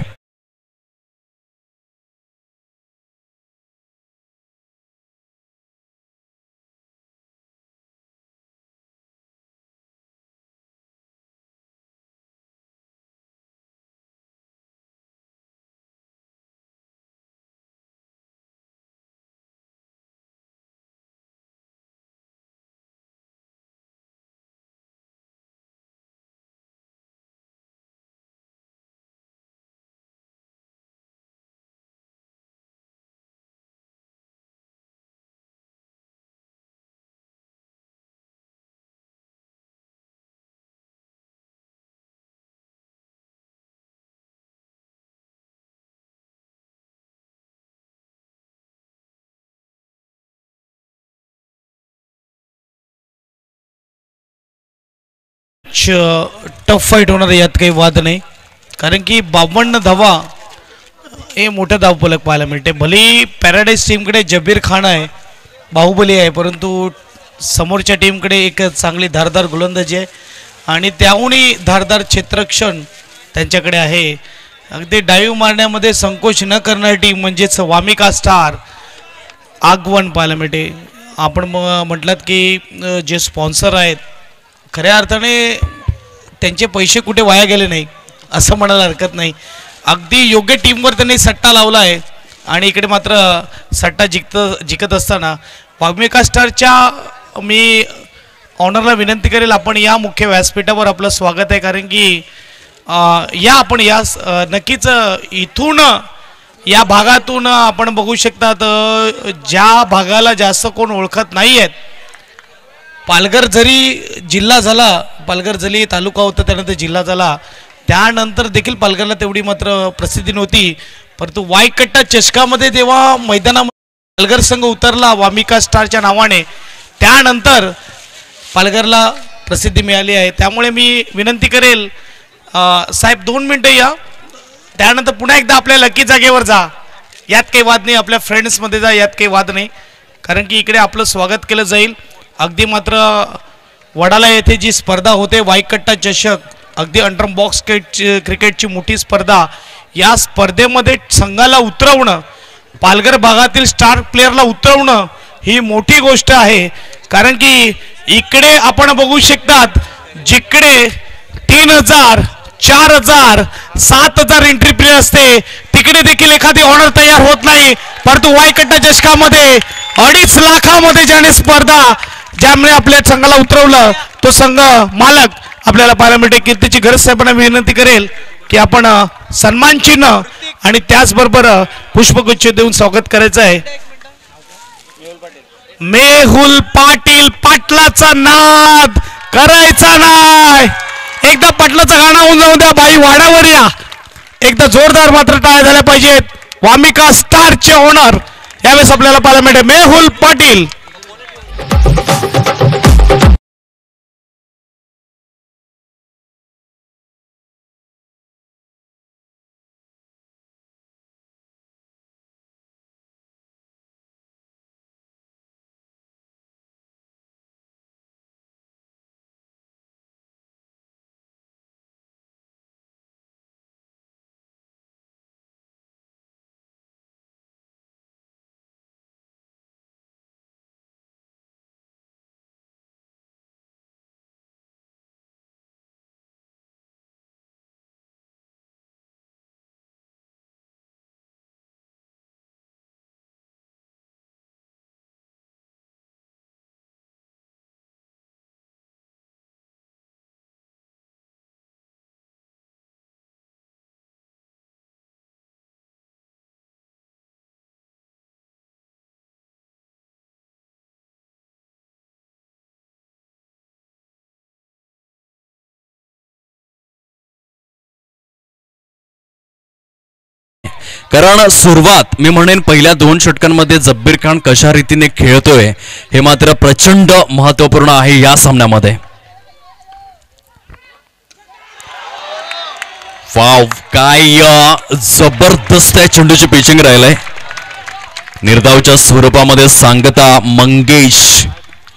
टफ फाईट होणार आहे, यात काही वाद नाही. कारण की 52 धावा हे मोठं धावफलक पाहायला मिळते. भले पॅराडाईज टीमकडे जबीर खान आहे, बाहुबली आहे, परंतु समोरच्या टीमकडे एक चांगली धारदार गोलंदाजी आहे आणि त्याहूनही धारदार क्षेत्ररक्षण त्यांच्याकडे आहे. अगदी डाईव्ह मारण्यामध्ये संकोच न करणारी टीम म्हणजेच वामिका स्टार आगवण पाहायला मिळते. आपण म्हटलात की जे स्पॉन्सर आहेत खऱ्या अर्थाने त्यांचे पैसे कुठे वाया गेले नाही असं म्हणायला हरकत नाही. अगदी योग्य टीमवर त्यांनी सट्टा लावला आहे आणि इकडे मात्र सट्टा जिंकत असताना वामिका स्टारच्या मी ऑनरला विनंती करेल आपण या मुख्य व्यासपीठावर आपलं स्वागत आहे. कारण की आपण नक्कीच इथून या भागातून आपण बघू शकतात ज्या भागाला जास्त कोण ओळखत नाही आहेत. पालघर जरी जिल्हा झाला, पालघर जरी तालुका होता त्यानंतर जिल्हा झाला, त्यानंतर देखील पालघरला तेवढी मात्र प्रसिद्धी नव्हती. परंतु वायकट्टा चषकामध्ये जेव्हा मैदानामध्ये पालघर संघ उतरला वामिका स्टारच्या नावाने, त्यानंतर पालघरला प्रसिद्धी मिळाली आहे. त्यामुळे मी विनंती करेल साहेब 2 मिनटं या, त्यानंतर पुन्हा एकदा आपल्या लकी जागेवर जा. यात काही वाद नाही, आपल्या फ्रेंड्समध्ये जा, यात काही वाद नाही. कारण की इकडे आपलं स्वागत केलं जाईल. अगदी मात्र वडाला येथे जी स्पर्धा होते वायकट्टा चषक, अगदी अंडर बॉक्स क्रिकेटची मोठी स्पर्धा, या स्पर्धेमध्ये संघाला उतरवणं, पालघर भागातील स्टार प्लेयरला उतरवणं ही मोठी गोष्ट आहे. कारण की इकडे आपण बघू शकतात जिकडे 3000, 4000, 7000 एंट्री प्लेयर असते तिकडे देखील एखादी ऑनर तयार होत नाही. परंतु वायकट्टा चषकामध्ये 2.5 लाखामध्ये ज्याने स्पर्धा ज्यामुळे आपल्या संघाला उतरवलं तो संघ मालक आपल्याला पाहायला मिळते. कीर्तीची गरज साहेबांना विनंती करेल की आपण सन्मान चिन्ह आणि त्याचबरोबर पुष्पगुच्छ देऊन स्वागत करायचं आहे. मेहुल पाटील, पाटलाचा नाद करायचा नाही. एकदा पाटलाचं गाणं होऊन जाऊ द्या, बाई वाड्यावर या. एकदा जोरदार मात्र टाळ्या झाल्या पाहिजेत. वामिका स्टारचे ओनर यावेळेस आपल्याला पाहायला मिळते मेहुल पाटील. कारण सुरुवात मी म्हणेन पहिल्या 2 षटकांमध्ये जब्बीर खान कशा रीतीने खेळतोय हे मात्र प्रचंड महत्वपूर्ण आहे या सामन्यामध्ये. वाव, काय जबरदस्त आहे चेंडूची पिचिंग राहिलंय. निर्धावच्या स्वरूपामध्ये सांगता मंगेश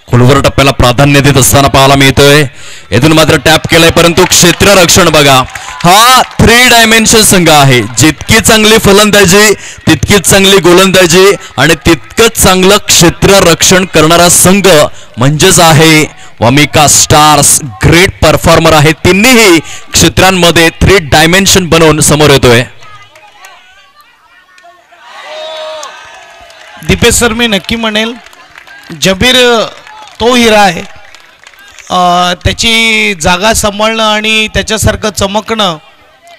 खोलवर टप्प्याला प्राधान्य देत असताना पाहायला मिळतोय. येथून मात्र टॅप केलंय परंतु क्षेत्ररक्षण बघा, हा 3 डायमेन्शन संघ आहे. जितकी चांगली फलंदाजी तितकीच चांगली गोलंदाजी आणि तितकंच चांगलं क्षेत्ररक्षण करणारा संघ म्हणजेच आहे वामिका स्टार्स. ग्रेट परफॉर्मर आहे, तिन्ही क्षेत्रांमध्ये 3 डायमेन्शन बनवून समोर येतोय. दीपेश सर, मी नक्की म्हणेल जबीर तो हिरा आहे. त्याची जागा सांभाळणं आणि त्याच्यासारखं चमकणं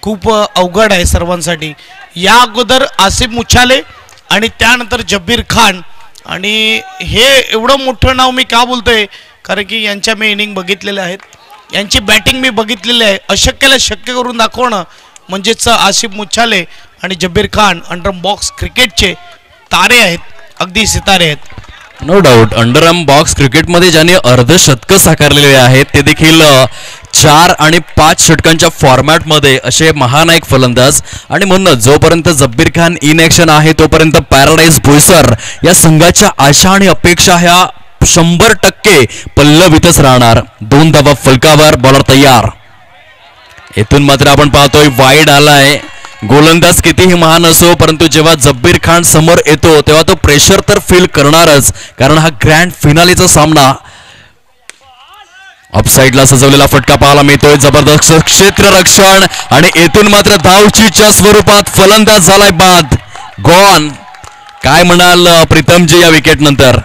खूप अवघड आहे सर्वांसाठी. या अगोदर आसिफ मुछाले आणि त्यानंतर जब्बीर खान, आणि हे एवढं मोठं नाव मी का बोलतोय कारण की यांच्या मी इनिंग बघितलेल्या आहेत, यांची बॅटिंग मी बघितलेली आहे. अशक्याला शक्य करून दाखवणं म्हणजेच आसिफ मुछाले आणि जब्बीर खान अंडर बॉक्स क्रिकेटचे तारे आहेत, अगदी सितारे आहेत. No doubt. अंडरआर्म बॉक्स क्रिकेटमध्ये ज्याने अर्धशतकं साकारलेले आहेत ते देखील 4 आणि 5 षटकांच्या फॉर्मॅटमध्ये असे महानायक फलंदाज. आणि म्हणून जोपर्यंत जब्बीर खान इन ॲक्शन आहे तोपर्यंत पॅराडाईज बोईसर या संघाच्या आशा आणि अपेक्षा ह्या 100% पल्लवीतच राहणार. 2 धावा फलकावर, बॉलर तयार. येथून मात्र आपण पाहतोय वाईड आलाय. गोलंदाज कितीही महान असो परंतु जेव्हा जब्बीर खान समोर येतो तेव्हा तो प्रेशर तर फील करणारच, कारण हा ग्रँड फिनालेचा सामना. ऑफसाईडला सजवलेला फटका पाहायला मिळतोय. जबरदस्त क्षेत्ररक्षण आणि येथून मात्र धावचीच्या स्वरूपात फलंदाज झालाय बाद. गॉन. काय म्हणाल प्रीतमजी या विकेट नंतर?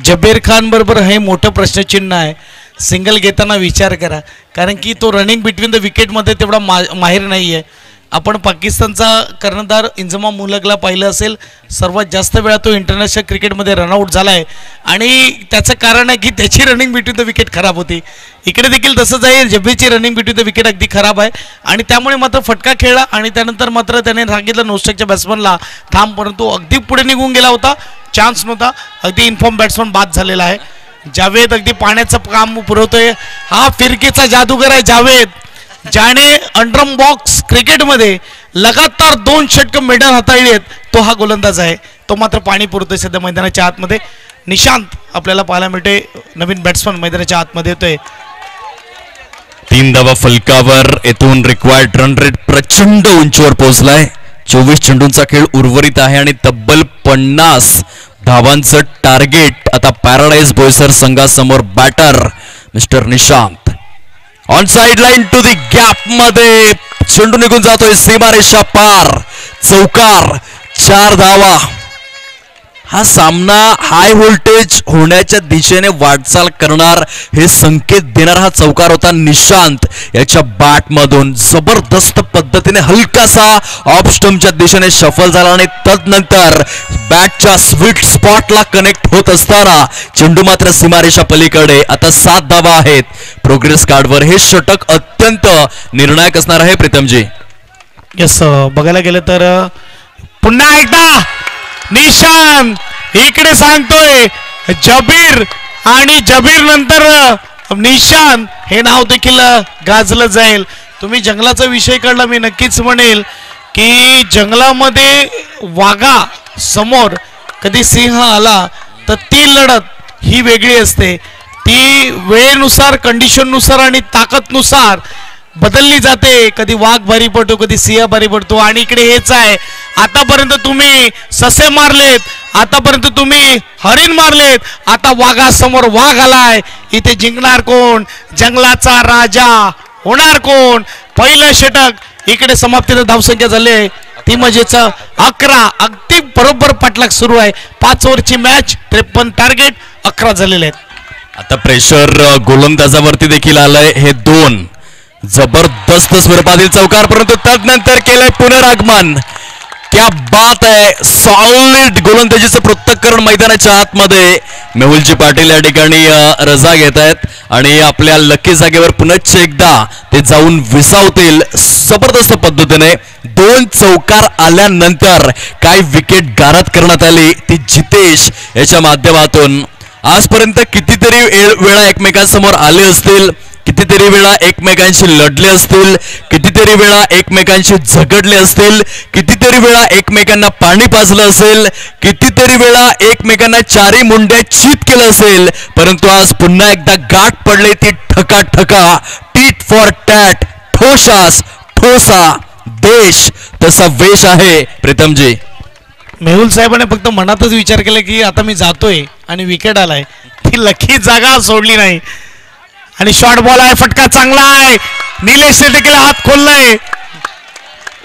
जब्बीर खान बरोबर हे मोठं प्रश्नचिन्ह आहे. सिंगल घेताना विचार करा, कारण की तो रनिंग बिटवीन द विकेटमध्ये तेवढा माहिर नाही आहे. आपण पाकिस्तानचा कर्णधार इंजमाम मुलकला पाहिलं असेल, सर्वात जास्त वेळा तो इंटरनॅशनल क्रिकेटमध्ये रनआउट झाला आहे आणि त्याचं कारण आहे की त्याची रनिंग बिटवीन द विकेट खराब होती. इकडे देखील तसंच आहे, जब्बीरची रनिंग बिटवीन द विकेट अगदी खराब आहे आणि त्यामुळे मात्र फटका खेळला आणि त्यानंतर मात्र त्याने सांगितलं नोस्टेकच्या बॅट्समनला थांब, परंतु अगदी पुढे निघून गेला होता, चान्स नव्हता. अगदी इन्फॉर्म बॅट्समन बाद झालेला आहे. जावेद अगदी पाण्याचं काम पुरवतोय. हा फिरकीचा जादूगर आहे जावेद, ज्याने अंडरम बॉक्स क्रिकेटमध्ये लगातार 2 षटकं मेडल हाताळली आहेत. तो हा गोलंदाज आहे, तो मात्र पाणी पुरवतोय सध्या मैदानाच्या आतमध्ये. निशांत आपल्याला पाहायला मिळते, नवीन बॅट्समन मैदानाच्या आतमध्ये येतोय. 3 धावा फलकावर. येथून रिक्वायर्ड रन रेट प्रचंड उंचीवर पोहोचलाय. 24 चेंडूंचा खेळ उर्वरित आहे आणि तब्बल 50 धावांचं टार्गेट आता पॅराडाईज बोईसर संघासमोर. Batter mister Nishant on side line to the gap मध्ये चेंडू निघून जातोय सीमारेषा पार. चौकार, 4 धावा. हा सामना हाय व्होल्टेज होण्याच्या दिशेने वाटचाल करणार हे संकेत देणारा हा चौकार होता. निशांत याच्या बॅटमधून जबरदस्त पद्धतीने हलकासा ऑफ स्टंपच्या दिशेने शफल झाला आणि तदनंतर बॅटच्या स्वीट स्पॉटला कनेक्ट होत असताना चेंडू मात्र सीमारेषा पलीकडे. आता 7 धावा आहेत प्रोग्रेस कार्डवर. हे षटक अत्यंत निर्णायक असणार आहे प्रीतमजी. यस, बघायला गेलं तर पुन्हा एकदा निशांत इकडे सांगतोय जबीर आणि जबीर नंतर निशांत हे नाव देखील गाजलं जाईल. तुम्ही जंगलाचा विषय काढला, मी नक्कीच म्हणेल की जंगलामध्ये वाघा समोर कधी सिंह आला तर ती लढत ही वेगळी असते. ती वेळेनुसार, कंडिशननुसार आणि ताकदनुसार बदलली जाते. कधी वाघ भारी पडतो, कधी सिंह भारी पडतो. आणि इकडे हेच आहे, आतापर्यंत तुम्ही ससे मारलेत, आतापर्यंत तुम्ही हरिण मारलेत, आता वाघासमोर वाघ आलाय. इथे जिंकणार कोण? जंगलाचा राजा होणार कोण? पहिलं षटक इकडे समाप्तीला धावसंख्या झाली ती मजेचं 11. अगदी बरोबर पाठलाग सुरू आहे. 5 ओव्हरची मॅच, 53 टार्गेट, 11 झालेले आहेत. आता प्रेशर गोलंदाजावरती देखील आलंय. हे 2 जबरदस्त स्वरूपातील चौकार, परंतु तदनंतर केलंय पुनरागमन. क्या बात आहे. सॉलिड गोलंदाजीचं पृथक्करण मैदानाच्या आतमध्ये मेहुलजी पाटील या ठिकाणी रजा घेत आहेत आणि आपल्या लकी जागेवर पुनश्च एकदा ते जाऊन विसावतील. जबरदस्त पद्धतीने 2 चौकार आल्यानंतर काय विकेट गारद करण्यात आली ती जितेश याच्या माध्यमातून. आजपर्यंत कितीतरी वेळा एकमेकांसमोर आले असतील, कितीतरी वेळा एकमेकांशी लढले असतील, कितीतरी वेळा एकमेकांशी झगडले असतील, कितीतरी वेळा एकमेकांना पाणी पाजलं असेल, कितीतरी वेळा एकमेकांना चारी मुंड्या चित केलं असेल, परंतु आज पुन्हा एकदा गाठ पडले ती ठका ठका, टीट फॉर टॅट, ठोसास ठोसा देश तसा वेश आहे. प्रीतमजी, मेहुल साहेबांनी फक्त मनातच विचार केला की आता मी जातोय आणि विकेट आलाय, ती लकी जागा सोडली नाही आणि शॉर्ट बॉल आहे, फटका चांगला आहे, निलेशने देखील हात खोललाय.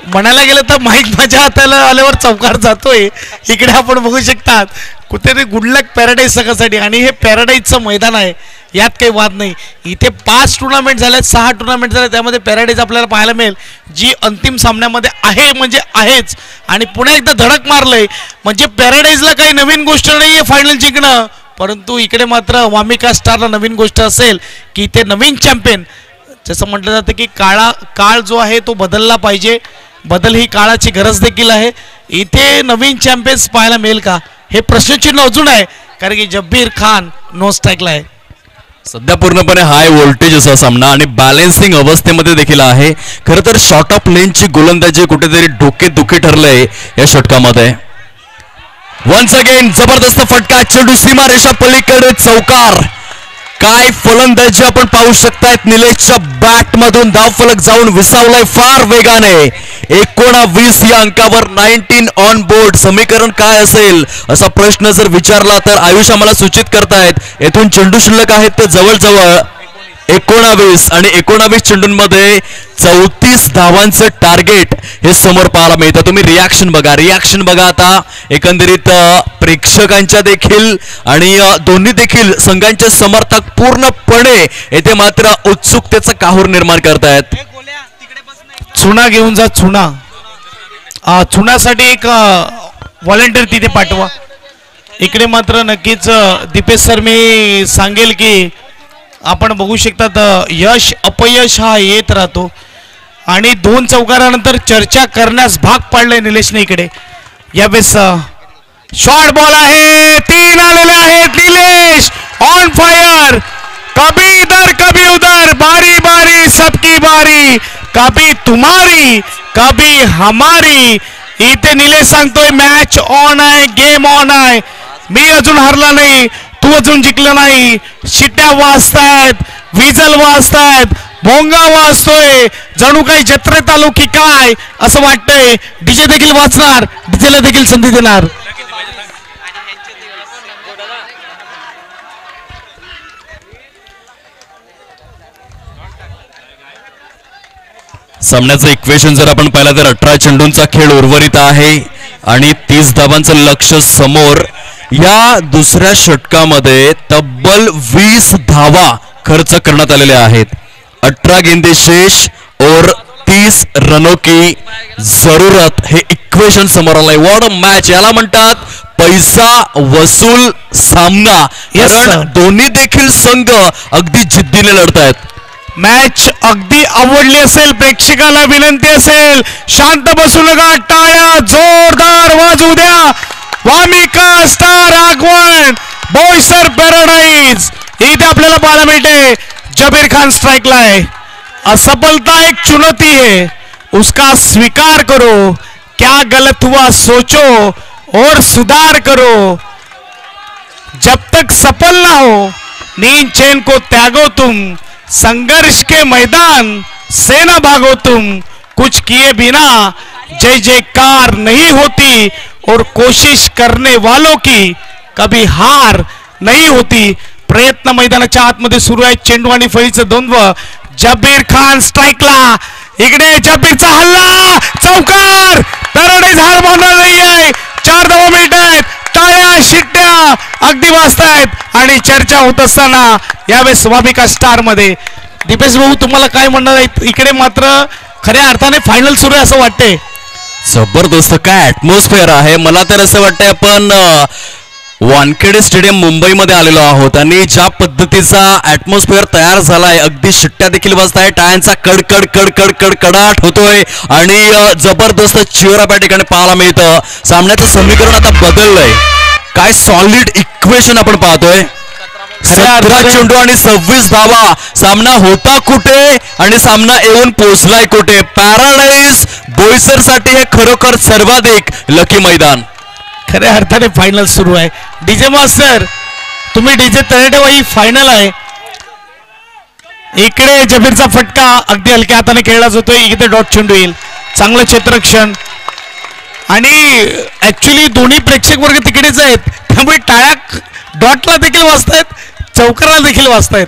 म्हणायला गेलं तर माईक माझ्या हाताला आल्यावर चौकार जातोय. इकडे आपण बघू शकतात कुठेतरी गुडलक पॅराडाईज संघासाठी आणि हे पॅराडाईजचं मैदान आहे, यात काही वाद नाही. इथे 5 टुर्नामेंट झाल्यात, 6 टुर्नामेंट झाले, त्यामध्ये पॅराडाईज आपल्याला पाहायला मिळेल जी अंतिम सामन्यामध्ये आहे म्हणजे आहेच. आणि पुन्हा एकदा धडक मारलंय म्हणजे पॅराडाईजला काही नवीन गोष्ट नाही आहे फायनल जिंकणं, परंतु इकडे मात्र वामिका स्टारला नवीन गोष्ट असेल की ते नवीन चॅम्पियन. जसं म्हटलं जातं की काळ जो आहे तो बदलला पाहिजे, बदल ही काळाची गरज देखील आहे. इथे नवीन चॅम्पियन्स पाहायला मिळेल का हे प्रश्नचिन्ह अजून आहे, कारण की जब्बीर खान नो स्ट्राईकला आहे. सध्या पूर्णपणे हाय व्होल्टेज असा सामना आणि बॅलेन्सिंग अवस्थेमध्ये देखील आहे. खरं तर शॉर्ट ऑफ लेनची गोलंदाजी कुठेतरी डोकेदुखी ठरलंय या षटकामध्ये. वन्स अगेन जबरदस्त फटका, चेंडू सीमारेषा पलीकडे चौकार. काय फलंदाजी आपण पाहू शकतायत. निलेशच्या बॅट मधून धावफलक जाऊन विसावलाय फार वेगाने. 19 या अंकावर 19 ऑन बोर्ड. समीकरण काय असेल असा प्रश्न जर विचारला तर आयुष आम्हाला सूचित करतायत येथून चेंडू शिल्लक आहेत ते जवळजवळ 19 आणि 19 चेंडूंमध्ये 34 धावांचं टार्गेट हे समोर पाहायला मिळतं. तुम्ही रिॲक्शन बघा आता एकंदरीत प्रेक्षकांच्या देखील आणि दोन्ही देखील संघांचे समर्थक पूर्णपणे येथे मात्र उत्सुकतेचा काहूर निर्माण करतायत. चुना घेऊन जा, चुनासाठी एक व्हॉलेंटियर तिथे पाठवा. इकडे मात्र नक्कीच दीपेश सर मी सांगेल की आपण बघू शकतात यश अपयश हा येत राहतो आणि 2 चौकारानंतर चर्चा करण्यास भाग पाडलंय निलेशने. इकडे यावेळेस शॉर्ट बॉल आहे, 3 आलेले आहेत. निलेश ऑन फायर, कभी इधर कभी उधर, बारी बारी सबकी बारी, कभी तुम्हारी कभी हमारी. इथे निलेश सांगतोय मॅच ऑन आहे, गेम ऑन आहे. मी अजून हरला नाही, तू अजून जिंकलं नाही. शिट्ट्या वाजतायत, विजल वाजतायत, भोंगा वाजतोय, जणू काही जत्रेत आलो की काय असं वाटतंय. डीजे देखील वाजणार, डीजेला देखील संधी देणार. सामन्याचं इक्वेशन जर आपण पाहिलं तर 18 चेंडूंचा खेळ उर्वरित आहे आणि 30 धावांचं लक्ष समोर. या दुसऱ्या षटकामध्ये तब्बल 20 धावा खर्च करण्यात आलेल्या आहेत. 18 गेंदे शेष और 30 रनों की जरूरत हे इक्वेशन समोर आलंय. व्हॉट अ मॅच, याला म्हणतात पैसा वसूल सामना. कारण दोन्ही देखील संघ अगदी जिद्दीने लढतायत. मॅच अगदी आवडली असेल, प्रेक्षकाला विनंती असेल शांत बसू नका, टाळ्या जोरदार वाजू द्या. वामिका स्टार आगवण, बोईसर पॅराडाईज इथे आपल्याला पाहायला मिळते. जबीर खान स्ट्राइकला है. असफलता एक चुनौती है, उसका स्वीकार करो. क्या गलत हुआ सोचो और सुधार करो. जब तक सफल ना हो नींद चैन को त्यागो तुम. संघर्ष के मैदान से न भागो तुम. कुछ किए बिना जय जयकार नहीं होती और कोशिश करने वालों की कभी हार नहीं होती. प्रयत्न मैदानाच्या आतमध्ये सुरू आहे. चेंडू आणि फळीचं द्वंद्व. जबीर खान स्ट्राइकला. इकडे जबीरचा हल्ला, चौकार. पॅराडाईज हार मानणार नाहीये. 4 धावा मिळत आहेत. टाळ्या शिट्ट्या अगदी वाजतायत आणि चर्चा होत असताना यावेळेस वामिका स्टार मध्ये दीपेश भाऊ तुम्हाला काय म्हणणार आहे. इकडे मात्र खऱ्या अर्थाने फायनल सुरू आहे असं वाटते. जबरदस्त काय ऍटमॉस्फिअर आहे. मला तर असं वाटतंय आपण वानखेडे स्टेडियम मुंबईमध्ये आलेलो आहोत आणि ज्या पद्धतीचा ऍटमॉस्फिअर तयार झालाय, अगदी शिट्ट्या देखील वाजताय, टाळ्यांचा कडकड कडकड कडकडाट होतोय आणि जबरदस्त चिअरअप या ठिकाणी पाहायला मिळतं. सामन्याचं समीकरण आता बदललंय. काय सॉलिड इक्वेशन आपण पाहतोय. 17 चेंडू आणि 26 धावा. सामना होता कुठे आणि सामना येऊन पोहोचलाय कुठे. पॅराडाईज बोईसरसाठी हे खरोखर सर्वाधिक लकी मैदान. खऱ्या अर्थाने फायनल सुरू आहे. डीजे मास्टर तुम्ही डीजे तळेटेवा, ही फायनल आहे. इकडे जबीरचा फटका अगदी हलक्या हाताने खेळला जातोय. इकडे डॉट चेंडू येईल. चांगलं क्षेत्ररक्षण आणि ऍक्च्युली दोन्ही प्रेक्षक वर्ग तिकडेच आहेत, त्यामुळे टाळ्या डॉटला देखील वाजतायत, चौकाराला देखील वाजतायत.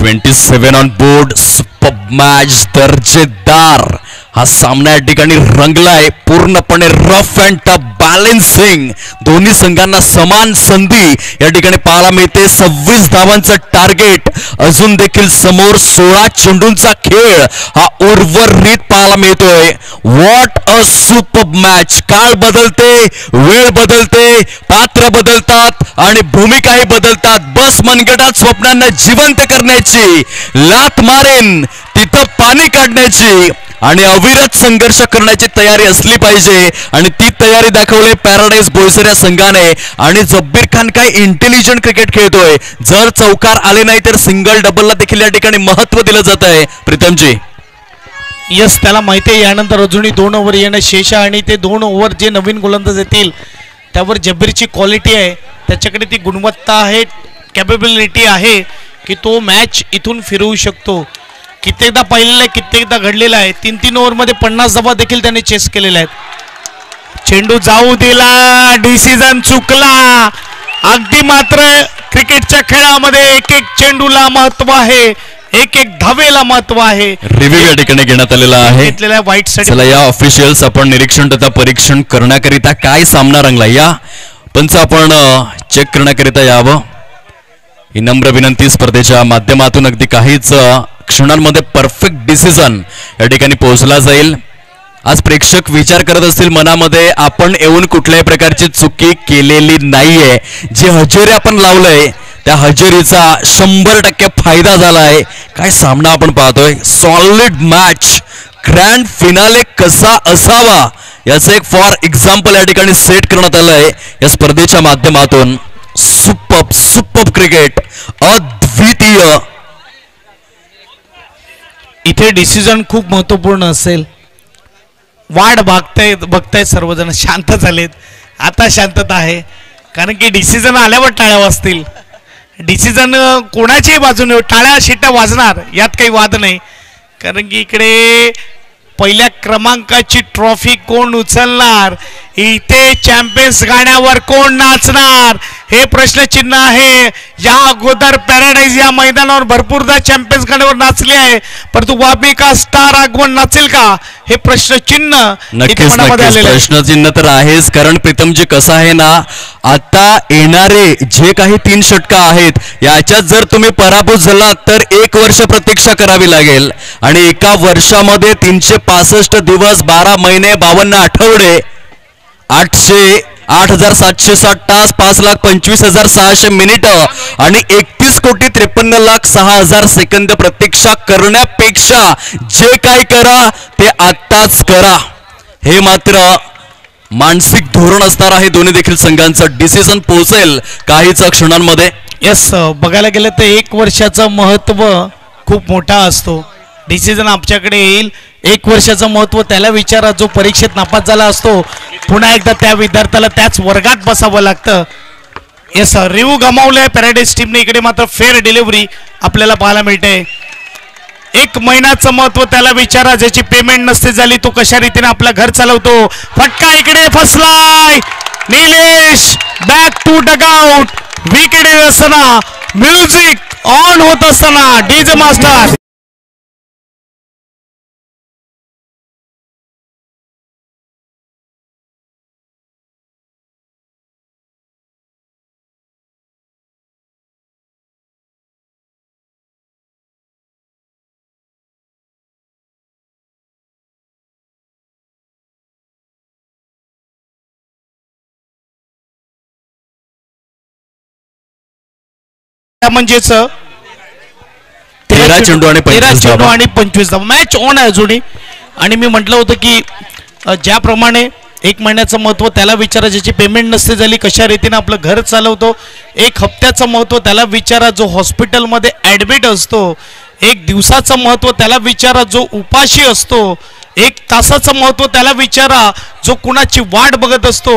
27 ऑन बोर्ड. सुपर मॅच, दर्जेदार हा सामना या ठिकाणी रंगलाय. पूर्णपणे रफ अँड टफ बॅलेन्सिंग. दोन्ही संघांना समान संधी या ठिकाणी पाहायला मिळते. 26 धावांचं टार्गेट अजून देखील समोर. 16 चेंडूंचा खेळ हा उर्वरित पाहायला मिळतोय. What a super match. काळ बदलते, वेळ बदलते, पात्र बदलतात आणि भूमिकाही बदलतात. बस मनगटात स्वप्नांना जिवंत करण्याची, लात मारेन तिथं पाणी काढण्याची आणि अविरत संघर्ष करण्याची तयारी असली पाहिजे आणि ती तयारी दाखवली पॅराडाईज बोईसर या संघाने. आणि जब्बीर खान काय इंटेलिजंट क्रिकेट खेळतोय. जर चौकार आले नाही तर सिंगल डबलला देखील या ठिकाणी महत्व दिलं जात आहे. प्रीतमजी, यस, त्याला माहिती आहे यानंतर अजूनही 2 ओव्हर येणं शेष आहे आणि ते 2 ओव्हर जे नवीन गोलंदाज येतील त्यावर जब्बीरची क्वालिटी आहे, त्याच्याकडे ती गुणवत्ता आहे, कॅपेबिलिटी आहे की तो मॅच इथून फिरवू शकतो. कित्येकदा पाहिलेलं आहे, कित्येकदा घडलेलं आहे. 3-3 ओव्हरमध्ये 50 धावा देखील त्याने चेस केलेल्या आहेत. चेंडू जाऊ दिला, डिसिजन चुकला. अगदी मात्र क्रिकेटच्या खेळामध्ये एक एक चेंडूला महत्व आहे, एक एक धावेला महत्व आहे. रिव्ह्यू या ठिकाणी घेण्यात आलेला आहे. वाईट साठी चला या ऑफिशियल्स आपण निरीक्षण तथा परीक्षण करण्याकरिता काय सामना रंगला या पंच आपण चेक करण्याकरिता यावं ही नम्र विनंती. स्पर्धेच्या माध्यमातून अगदी काहीच क्षणांमध्ये परफेक्ट डिसिजन या ठिकाणी पोहोचला जाईल. आज प्रेक्षक विचार करत असतील मनामध्ये, आपण येऊन कुठल्याही प्रकारची चुकी केलेली नाहीये. जे हजेरी आपण लावलंय त्या हजेरीचा 100% फायदा झालाय. काय सामना आपण पाहतोय. Solid match. ग्रँड फिनाले कसा असावा याचं एक फॉर एक्झाम्पल या ठिकाणी सेट करण्यात आलंय या स्पर्धेच्या माध्यमातून. सुपर क्रिकेट, अद्वितीय. इथे डिसिजन खूप महत्वपूर्ण असेल. वाट बघतायत सर्वजण, शांत झालेत. आता शांतता आहे कारण की डिसिजन आल्यावर टाळ्या वाजतील. डिसिजन कोणाच्याही बाजूने टाळ्या शिट्ट्या वाजणार यात काही वाद नाही. कारण की इकडे पहिल्या क्रमांकाची ट्रॉफी कोण उचलणार, इथे चॅम्पियन्स गाण्यावर कोण नाचणार हे प्रश्नचिन्ह आहे. या अगोदर पॅराडाईज या मैदानावर भरपूरदा चॅम्पियन्स गाण्यावर नाचले आहे, परंतु वापिका स्टार आगमन नाचेल का हे प्रश्नचिन्ह. नक्कीच प्रश्नचिन्ह तर आहेच. कारण प्रीतमजी कसं आहे ना, आता येणारे जे काही 3 षटक आहेत याच्यात जर तुम्ही पराभूत झालात तर 1 वर्ष प्रतीक्षा करावी लागेल आणि एका वर्षामध्ये 365 दिवस, 12 महिने, 52 आठवडे, 8,760 तास, 5,25,600 मिनिटं आणि 31,53,06,000 सेकंद प्रतीक्षा करण्यापेक्षा जे काय करा ते आत्ताच करा. हे मात्र मानसिक धोरण असणार आहे दोन्ही देखील संघांचं. डिसिजन पोहोचेल काहीच क्षणांमध्ये. यस, बघायला गेलं तर 1 वर्षाचं महत्व खूप मोठा असतो. डिसिजन आमच्याकडे येईल. 1 वर्षाचं महत्व त्याला विचारा जो परीक्षेत नापास झाला असतो. पुन्हा एकदा त्या विद्यार्थ्याला त्याच वर्गात बसावं लागतं. यस, रिव्ह्यू गमावलंय पॅराडाईज टीमने. इकडे मात्र फेअर डिलिव्हरी आपल्याला पाहायला मिळते. 1 महिन्याचं महत्व त्याला विचारा ज्याची पेमेंट नसते झाली, तो कशा रीतीने आपलं घर चालवतो. फटका इकडे फसलाय. Nilesh back to dugout. Wicket असताना म्युझिक ऑन होत असताना डीजे मास्टर म्हणजेच 13 चेंडू आणि 25 धावा मॅच ऑन आहे अजूनही. आणि मी म्हटलं होतं की ज्याप्रमाणे 1 महिन्याचं महत्त्व त्याला विचारा ज्याची पेमेंट नसते झाली, कशा रीतीने आपलं घर चालवतो. 1 हप्त्याचं महत्त्व त्याला विचारा जो हॉस्पिटलमध्ये ॲडमिट असतो. 1 दिवसाचं महत्त्व त्याला विचारा जो उपाशी असतो. 1 तासाचं महत्त्व त्याला विचारा जो कुणाची वाट बघत असतो.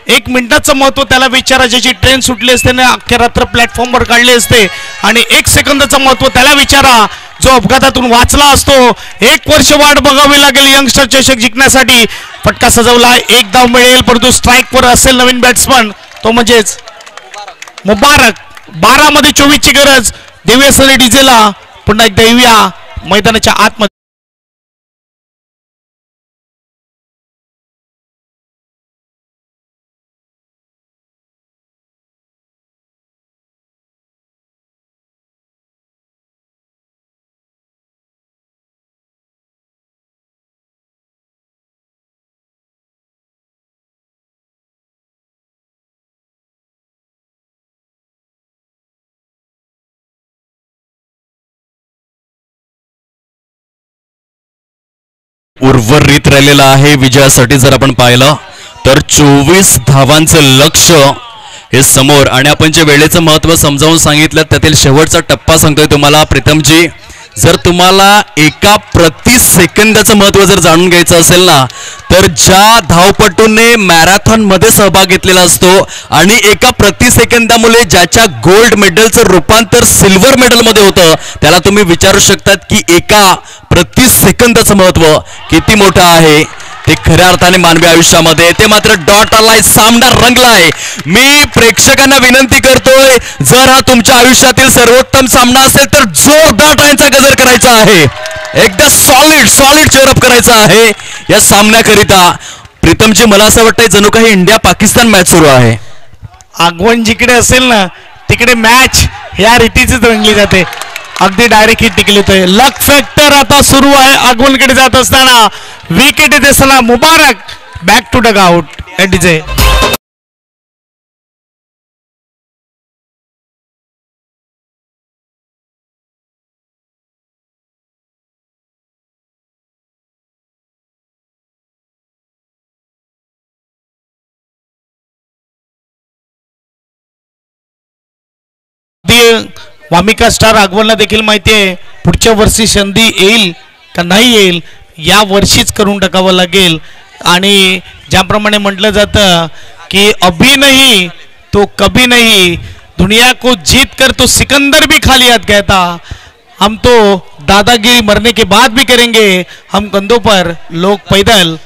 1 मिनिटाचं महत्त्व त्याला विचारा ज्याची ट्रेन सुटली असते ना अख्ख्या रात्र प्लॅटफॉर्मवर काढली असते. आणि 1 सेकंदाचं महत्त्व त्याला विचारा जो अपघातातून वाचला असतो. 1 वर्ष वाट बघावी लागेल यंगस्टर चषक जिंकण्यासाठी. फटका सजवला, 1 धाव मिळेल परंतु स्ट्राईकवर असेल नवीन बॅट्समन तो म्हणजेच मुबारक. 12 मध्ये 24 ची गरज. देऊया सरी डीजेला. पुन्हा एकदा येऊया मैदानाच्या आतमध्ये. उर्वरित राहिलेला आहे विजयासाठी जर आपण पाहिलं तर 24 धावांचं लक्ष हे समोर. आणि आपण जे वेळेचं महत्त्व समजावून सांगितलं त्यातील शेवटचा टप्पा सांगतोय तुम्हाला प्रीतमजी. जर तुम्हाला एका प्रति सेकंदाचं महत्त्व जर जाणून घ्यायचं असेल ना तर ज्या धावपटूने मॅरेथॉनमध्ये सहभाग घेतलेला असतो आणि एका प्रति सेकंदामुळे ज्याच्या गोल्ड मेडलचं रूपांतर सिल्वर मेडलमध्ये होतं त्याला तुम्ही विचारू शकतात की एका प्रति सेकंदाचं महत्त्व किती मोठं आहे. ते खऱ्या अर्थाने मानवी आयुष्यामध्ये ते मात्र डॉट आलाय, सामना रंगलाय. मी प्रेक्षकांना विनंती करतोय जर हा तुमच्या आयुष्यातील सर्वोत्तम सामना असेल तर जोरदार टाळ्यांचा गजर करायचा आहे. एकदा सॉलिड चेअरअप करायचा आहे या सामन्याकरिता. प्रीतमजी मला असं वाटतंय जणू काही इंडिया पाकिस्तान मॅच सुरू आहे. आगवण जिकडे असेल ना तिकडे मॅच या रीतीचीच रंगली जाते. अगदी डायरेक्ट हिट टिकली होते. लक फॅक्टर आता सुरू आहे. आगवणकडे जात असताना विकेट येते असताना Mubarak back to dugout DJ. Wamika star आगवणला देखील माहिती आहे पुढच्या वर्षी संधी येईल का नाही येईल, या वर्षीच करून टाकावं लागेल. आणि ज्याप्रमाणे म्हटलं जातं की अभी नहीं तो कभी नहीं, दुनिया को जीत कर तो सिकंदर भी खाली हाथ गया था. हम तो दादागिरी मरने के बाद भी करेंगे, हम कंधों पर लोग पैदल.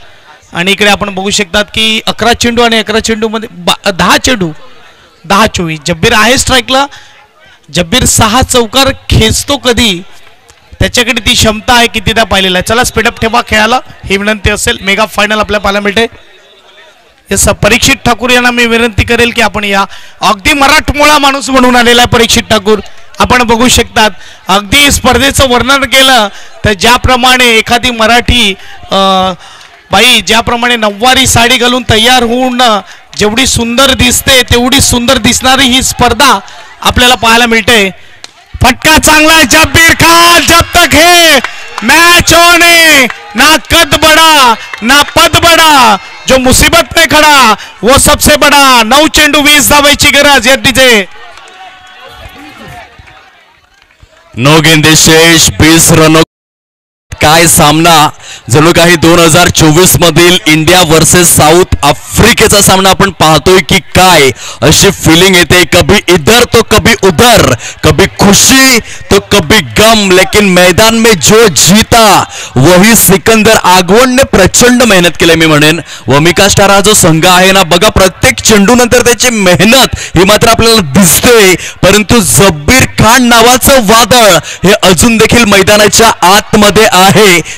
आणि इकडे आपण बघू शकतात की 11 चेंडू आणि 11 चेंडूमध्ये 10 चेंडू 10-24. जब्बीर आहे स्ट्राईकला. जब्बीर 6 चौकार खेचतो कधी त्याच्याकडे ती क्षमता आहे कितीदा पाहिलेला आहे. चला स्पीडअप ठेवा खेळाला ही विनंती असेल. मेगा फायनल आपल्याला पाहायला मिळते. यस परीक्षित ठाकूर यांना मी विनंती करेल की आपण या अगदी मराठमोळा माणूस म्हणून आलेला आहे परीक्षित ठाकूर. आपण बघू शकतात अगदी स्पर्धेचं वर्णन केलं तर ज्याप्रमाणे एखादी मराठी बाई ज्याप्रमाणे नऊवारी साडी घालून तयार होऊन जेवढी सुंदर दिसते तेवढी सुंदर दिसणारी ही स्पर्धा आपल्याला पाहायला मिळते. फटका चांगला है जब्बीर खान. जब तक है मैच ऑन है, ना कद बड़ा ना पद बड़ा, जो मुसीबत में खड़ा वो सबसे बड़ा. 9 चेंडू 20 धावायची गरज या डीजे. 9 गेंदे शेष 20 रनों. काय सामना जणू काही 2024 मधील इंडिया वर्सेस साऊथ आफ्रिकेचा सामना आपण पाहतोय की काय अशी फिलिंग येते. कभी इधर तो कभी उधर, कभी खुशी तो कभी गम, लेकिन मैदान में जो जीता वही सिकंदर. आगवण ने प्रचंड मेहनत केली मी म्हणेन. वमिका स्टार हा जो संघ आहे ना बघा प्रत्येक चेंडू नंतर त्याची मेहनत ही मात्र आपल्याला दिसते. परंतु जब्बीर खान नावाचं वादळ हे अजून देखील मैदानाच्या आतमध्ये आहे.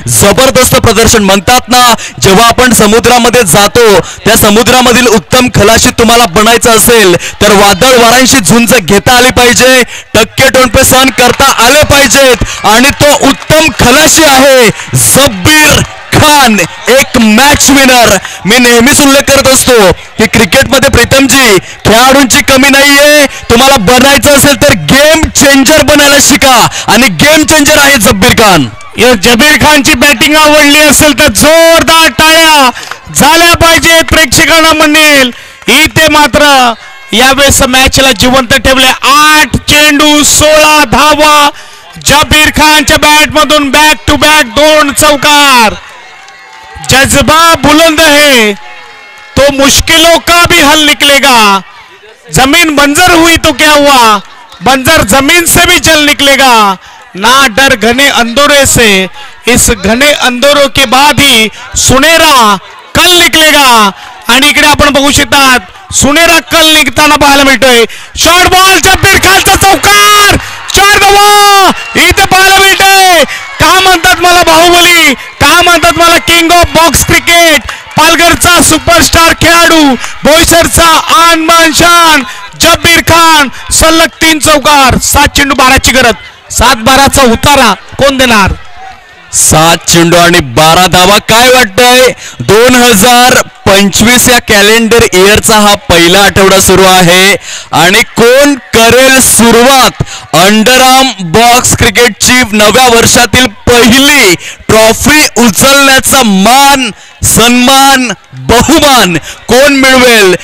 जबरदस्त प्रदर्शन. म्हणतात ना जेव्हा आपण समुद्रामध्ये जातो त्या समुद्रामधील उत्तम खलाशी तुम्हाला बनायचं असेल तर वादळ वाऱ्यांशी झुंज घेता आली पाहिजे, टक्के टोणपे सहन करता आले पाहिजेत. आणि तो उत्तम खलाशी आहे जब्बीर खान, एक मॅच विनर. मी नेहमीच उल्लेख करत असतो की क्रिकेटमध्ये प्रीतमजी खेळाडूंची कमी नाहीये. तुम्हाला बनायचं असेल तर गेम चेंजर बनायला शिका आणि गेम चेंजर आहे जब्बीर खान. या जबीर खानची बॅटिंग आवडली असेल तर जोरदार टाळ्या झाल्या पाहिजेत प्रेक्षकांना म्हणेल. इथे मात्र यावेळेस मॅचला जिवंत ठेवले. 8 चेंडू 16 धावा. जबीर खानच्या बॅट मधून बॅक टू बॅक 2 चौकार. जज्बा बुलंद है तो मुश्किलों का भी हल निकलेगा. जमीन बंजर हुई तो क्या हुआ, बंजर जमीन से भी जल निकलेगा. ना डर घने अंधेरे से, इस घने अंधेरों के बाद ही सुनेरा कल निकलेगा. आणि इकडे आपण बघू शकतात सुनेरा कल निघताना पाहायला मिळतोय. शॉर्ट बॉल जब्बीर खानचा चौकार. 4 धावा इथे पाहायला मिळतोय. का म्हणतात मला बाहुबली, का म्हणतात मला किंग ऑफ बॉक्स क्रिकेट. पालघरचा सुपरस्टार खेळाडू, बोईसरचा आन मान शान जब्बीर खान. सलग 3 चौकार. 7 चेंडू 12ची गरज. 7-12चा उतारा कोण देणार. 7 चेंडू आणि 12 धावा. काय वाटतंय 2025 या कॅलेंडर इयरचा हा पहिला आठवडा सुरू आहे आणि कोण करेल सुरुवात अंडरआर्म बॉक्स क्रिकेटची नव्या वर्षातील पहिली ट्रॉफी उचलण्याचा मान सन्मान बहुमान कोण मिळवेल.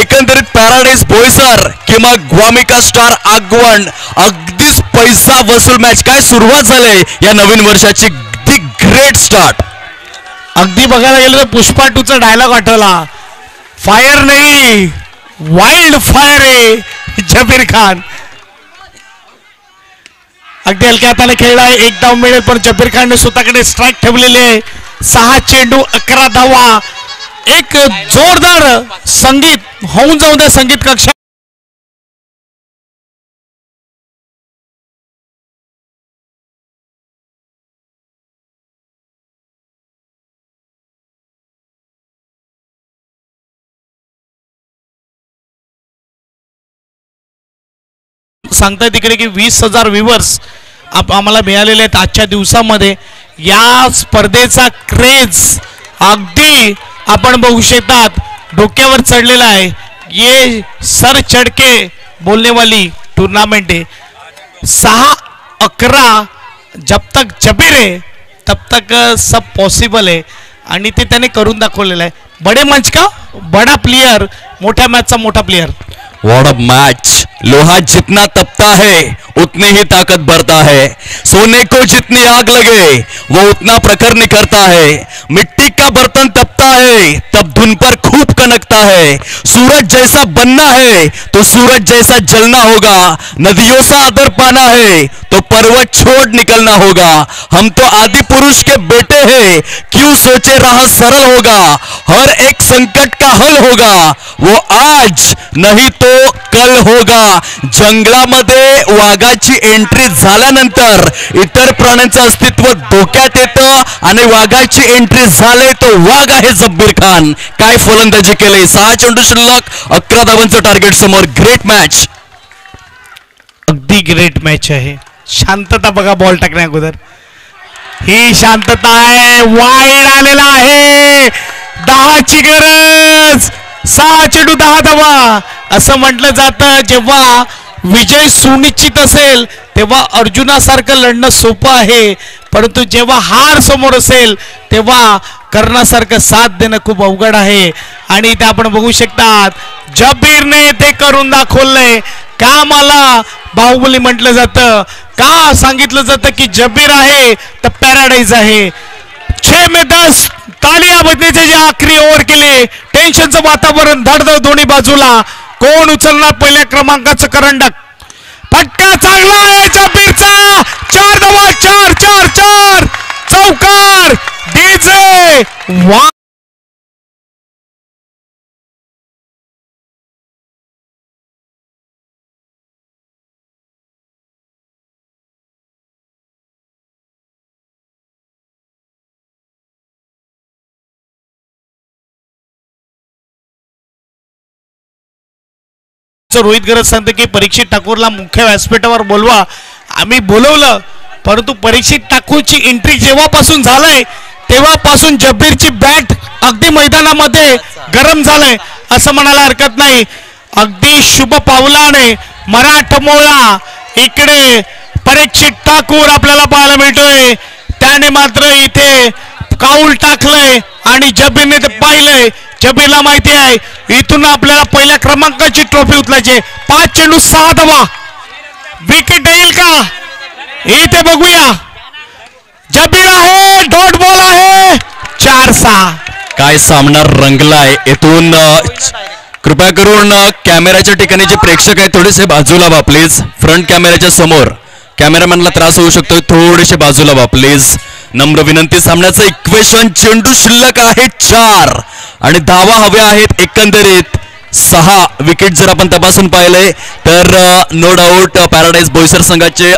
एकंदरीत पॅराडाईज बोईसर किंवा ग्वामिका स्टार आगवण अगदीच पैसा वसूल मॅच. काय सुरुवात झाली या नवीन वर्षाची. The great start. अगदी बघायला गेलं तर पुष्पा 2चा डायलॉग आठवला. फायर नाही वाईल्ड फायर आहे जबीर खान. अगदी हलक्या हाताने खेळलाय. 1 धाव मिळेल पण जबीर खानने स्वतःकडे स्ट्राईक ठेवलेले आहे. 6 चेंडू 11 धावा. एक जोरदार संगीत होऊन जाऊ द्या संगीत कक्षा. सांगताय तिकडे की 20,000 व्ह्यूअर्स आम्हाला मिळालेले आहेत आजच्या दिवसामध्ये. या स्पर्धेचा क्रेज अगदी आपण बघू शकतात डोक्यावर चढलेला आहे. ये सर चढके बोलने वाली टूर्नामेंट है. 6-11 जब तक जबीर है तब तक सब पॉसिबल है आणि ते त्याने करून दाखवलेलं आहे. बडे मंच का बडा प्लेयर, मोठ्या मॅचचा मोठा player. What a match. Loha जितना तपता है उतनी ही ताकत बढ़ता है. सोने को जितनी आग लगे वो उतना प्रखर निखरता है. मिट्टी का बर्तन तपता है तब धुन पर खूब कनकता है. सूरज जैसा बनना है तो सूरज जैसा जलना होगा. नदियों सा आदर पाना है तो पर्वत छोड़ निकलना होगा. हम तो आदि पुरुष के बेटे हैं, क्यों सोचे राह सरल होगा. हर एक संकट का हल होगा, वो आज नहीं तो कल होगा. जंगलामध्ये वाघाची एंट्री झाल्यानंतर इतर प्राण्यांचं अस्तित्व धोक्यात येतं आणि वाघाची एंट्री झाले तो वाघ आहे जब्बीर खान. काय फलंदाजी केली. 6 चेंडू शिल्लक 11 धावांचं टार्गेट समोर. Great match. अगदी ग्रेट मॅच आहे. शांतता बघा बॉल टाकण्या अगोदर. ही शांतता आहे. वाईड आलेला आहे. 10ची गरज. 6 चेंडू 10 धावा. असं म्हटलं जातं जेव्हा विजय सुनिश्चित असेल तेव्हा अर्जुनासारखं लढणं सोपं आहे, परंतु जेव्हा हार समोर असेल तेव्हा कर्णासारखं साथ देणं खूप अवघड आहे. आणि इथे आपण बघू शकतात जबीरने ते करून दाखवलंय. का मला बाहुबली म्हटलं जातं, का सांगितलं जातं की जबीर आहे तर पॅराडाईज आहे. 6 में 10 तालियां बजण्याचे जे आखरी ओव्हर केले. टेन्शनचं वातावरण. धडधड दोन्ही बाजूला. कोण उचलणार पहिल्या क्रमांकाचं करंडक. फटका चांगला आहे जबीरचा. 4 धावा. 4-4-4 चौकार. डीजे वा. रोहित गरज सांगते की परीक्षित ठाकूरला मुख्य व्यासपीठावर बोलवा. आम्ही बोलवलं परंतु परीक्षित ठाकूरची एंट्री जेव्हापासून झालंय तेव्हापासून जबीरची बॅट अगदी मैदानामध्ये गरम झालंय. असं म्हणायला हरकत नाही. अगदी शुभ पावलाने मराठमोळा इकडे परीक्षित ठाकूर आपल्याला पाहायला मिळतोय. त्याने मात्र इथे काऊल टाकलंय आणि जबीरने ते पाहिलंय. जबीरला माहिती आहे इथून आपल्याला पहिल्या क्रमांकाची ट्रॉफी उचलायची. 5 चेंडू 6 धावा. विकेट येईल का इथे बघूया. जबीर आहे, डॉट बॉल आहे. 4-6. काय सामना रंगलाय. येथून कृपया करून कॅमेऱ्याच्या ठिकाणी जे प्रेक्षक आहेत थोडेसे बाजूला व्हा प्लीज. फ्रंट कॅमेऱ्याच्या समोर कॅमेरामॅनला त्रास होऊ शकतो, थोडेसे बाजूला व्हा प्लीज. नम्र विनंती. सामन्याचं इक्वेशन चेंडू शिल्लक आहे 4 आणि धावा हव्या आहेत एकंदरीत 6. विकेट जर आपण तपासून पाहिले तर नो डाऊट पॅराडाईज बोईसर संघाचे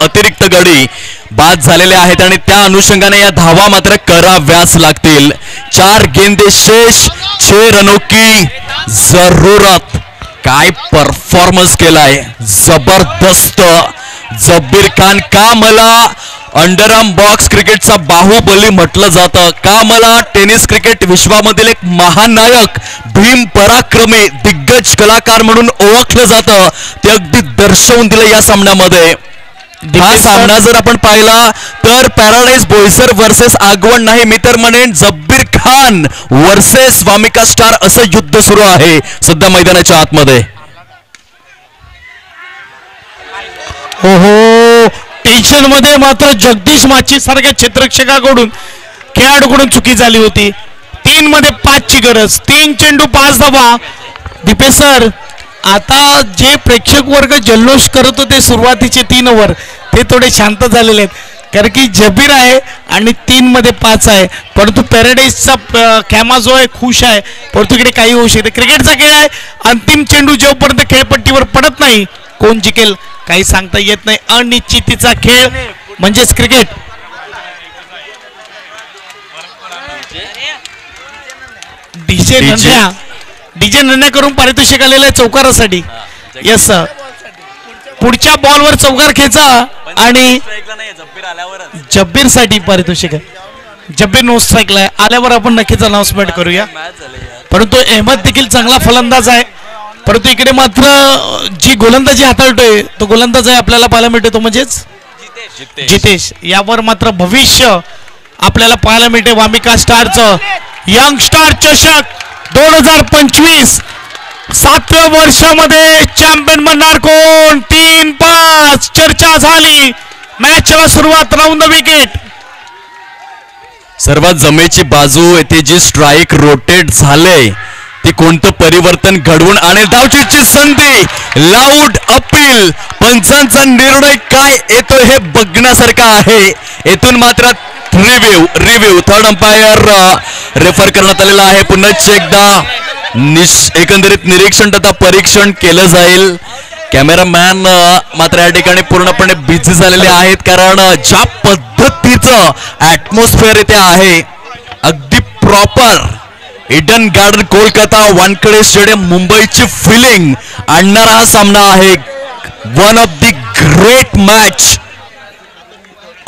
अतिरिक्त गडी बाद झालेले आहेत आणि त्या अनुषंगाने या धावा मात्र कराव्याच लागतील. 4 गेंदे शेष 6 रनों की जरूरत. काय परफॉर्मन्स केलाय जबरदस्त जब्बीर खान. का मला अंडरआर्म बॉक्स क्रिकेटचा बाहुबली म्हटलं जातं, का मला टेनिस क्रिकेट विश्वामधील एक महानायक भीम पराक्रमी दिग्गज कलाकार म्हणून ओळखलं जातं ते अगदी दर्शवून दिलं या सामन्यामध्ये. हा सामना जर आपण पाहिला तर पॅराडाईज बोईसर वर्सेस आगवण नाही, मी तर म्हणेन जब्बीर खान वर्सेस वामिका स्टार असं युद्ध सुरू आहे सध्या मैदानाच्या आतमध्ये. हो, टेन्शन मध्ये मात्र जगदीश माची सारख्या क्षेत्ररक्षकाकडून खेळाडूकडून चुकी झाली होती. 3 मध्ये 5 ची गरज. 3 चेंडू 5 धावा. दीपेश सर, आता जे प्रेक्षक वर्ग जल्लोष करत होते सुरुवातीचे 3 ओव्हर ते थोडे शांत झालेले आहेत, कारण की जबीर आहे आणि 3 मध्ये 5 आहे. परंतु पॅराडाईजचा कॅमा जो आहे खुश आहे, परंतु इकडे काही होऊ शकते. क्रिकेटचा खेळ आहे. अंतिम चेंडू जोपर्यंत खेळपट्टीवर पडत नाही कोण जिंकेल काही सांगता येत नाही. अनिश्चितीचा खेळ म्हणजेच क्रिकेट. डीजे नन्या करून पारितोषिक आलेलं आहे चौकारासाठी. येस सर, पुढच्या बॉलवर चौकार खेचा आणि जब्बीर साठी पारितोषिक आहे. जब्बीर नो स्ट्राईकला आल्यावर आपण नक्कीच अनाउन्समेंट करूया. परंतु अहमद देखील चांगला फलंदाज आहे. परंतु इकडे मात्र जी गोलंदाजी हाताळतोय तो गोलंदाज आहे आपल्याला पाहायला मिळतो तो म्हणजेच जितेश. यावर मात्र भविष्य आपल्याला पाहायला मिळते. वामिका स्टारचं यंग स्टार चषक 2025 7व्या वर्षामध्ये चॅम्पियन बनणार कोण. 3-5 चर्चा झाली. मॅचला सुरुवात. Round the wicket. सर्वात जमेची बाजू येथे जी स्ट्राईक रोटेट झाले ते कोणतं परिवर्तन घडवून आणेल. धावचीची संधी. Loud appeal. पंचांचा निर्णय काय येतो हे बघण्यासारखं आहे. येथून मात्र रिव्ह्यू थर्ड अंपायर रेफर करण्यात आलेला आहे. पुन्हा एकदा एकंदरीत निरीक्षण तथा परीक्षण केलं जाईल. कॅमेरामॅन मात्र या ठिकाणी पूर्णपणे बिझी झालेले आहेत, कारण ज्या पद्धतीचं ऍटमॉस्फिअर इथे आहे अगदी proper Eden garden Kolkata Wankhede stadium मुंबईची फिलिंग आणणारा हा सामना आहे. One of the great match.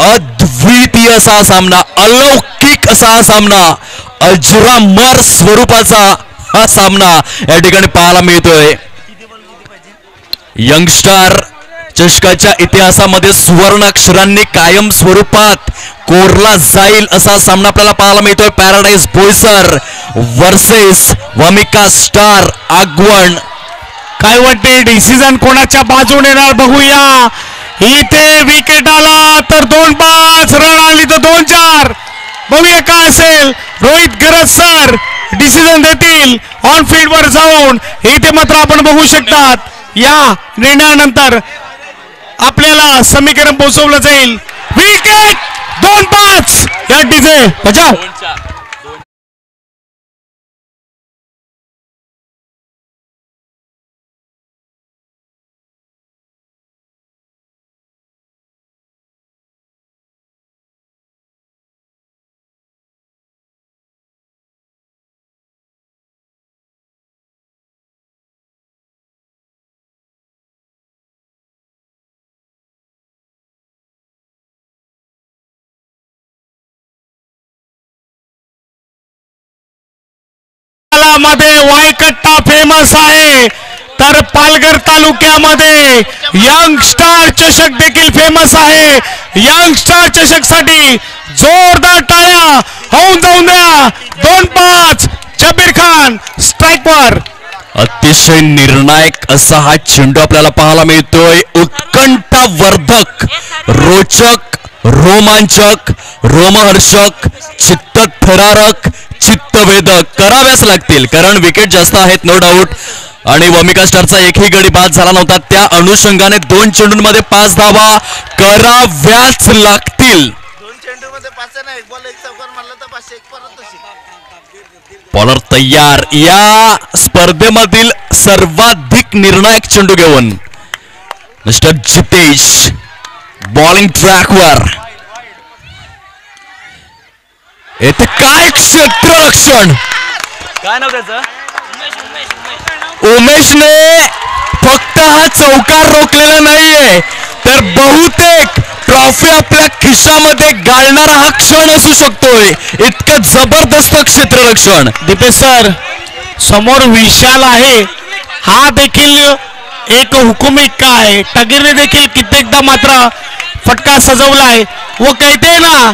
अद्वितीय असा सामना, अलौकिक असा हा सामना, अजरामर स्वरूपाचा हा सामना या ठिकाणी पाहायला मिळतोय. यंगस्टार चषकाच्या इतिहासामध्ये सुवर्ण अक्षरांनी कायम स्वरूपात कोरला जाईल असा सामना आपल्याला पाहायला मिळतोय. Paradise Boisar versus Wamika star Agwan. काय वाटते डिसिजन कोणाच्या बाजूने येणार बघूया. इथे विकेट आला तर 2-5, रन आली तर 2-4. बघूया काय असेल. रोहित गरज सर डिसिजन देतील ऑन फील्ड वर जाऊन. इथे मात्र आपण बघू शकतात या निर्णयानंतर आपल्याला समीकरण पोहोचवलं जाईल. विकेट 2-5 या डीजे बजाव. तालुक्यामध्ये वायकट्टा फेमस आहे, तर पालघर तालुक्यामध्ये यंग स्टार चषक देखील फेमस आहे. यंग स्टार चषक साठी जोरदार टाळ्या होऊन जाऊन द्या. 2-5 जबीर खान स्ट्राईकवर. अतिशय निर्णायक असा हा चेंडू आपल्याला पाहायला मिळतोय. उत्कंठावर्धक, रोचक, रोमांचक, रोमहर्षक, चित्तथरारक, चित्तवेधक कराव्याच लागतील, कारण विकेट जास्त आहेत नो डाऊट. आणि वमिका स्टारचा एकही गडी बाद झाला नव्हता. त्या अनुषंगाने 2 चेंडूंमध्ये 5 धावा कराव्याच लागतील. 2 चेंडूमध्ये 5 नाही, एक बॉल एक चौकार मारला तर 5 एक परत तशी. बॉलर तयार. या स्पर्धेमधील सर्वाधिक निर्णायक चेंडू घेऊन मिस्टर जितेश बॉलिंग ट्रॅकवर. येथे काय क्षेत्ररक्षण. काय नाव त्याचं? उमेशने फक्त हा चौकार रोखलेला नाहीये, तर बहुतेक ट्रॉफी आपल्या खिशामध्ये घालणारा हा क्षण असू शकतोय. इतकं जबरदस्त क्षेत्ररक्षण. दीपेश सर, समोर विशाल आहे, हा देखील एक हुकुम इक्का आहे. टगीरने देखील कित्येकदा मात्र फटका सजवलाय. वो कहते हैं ना,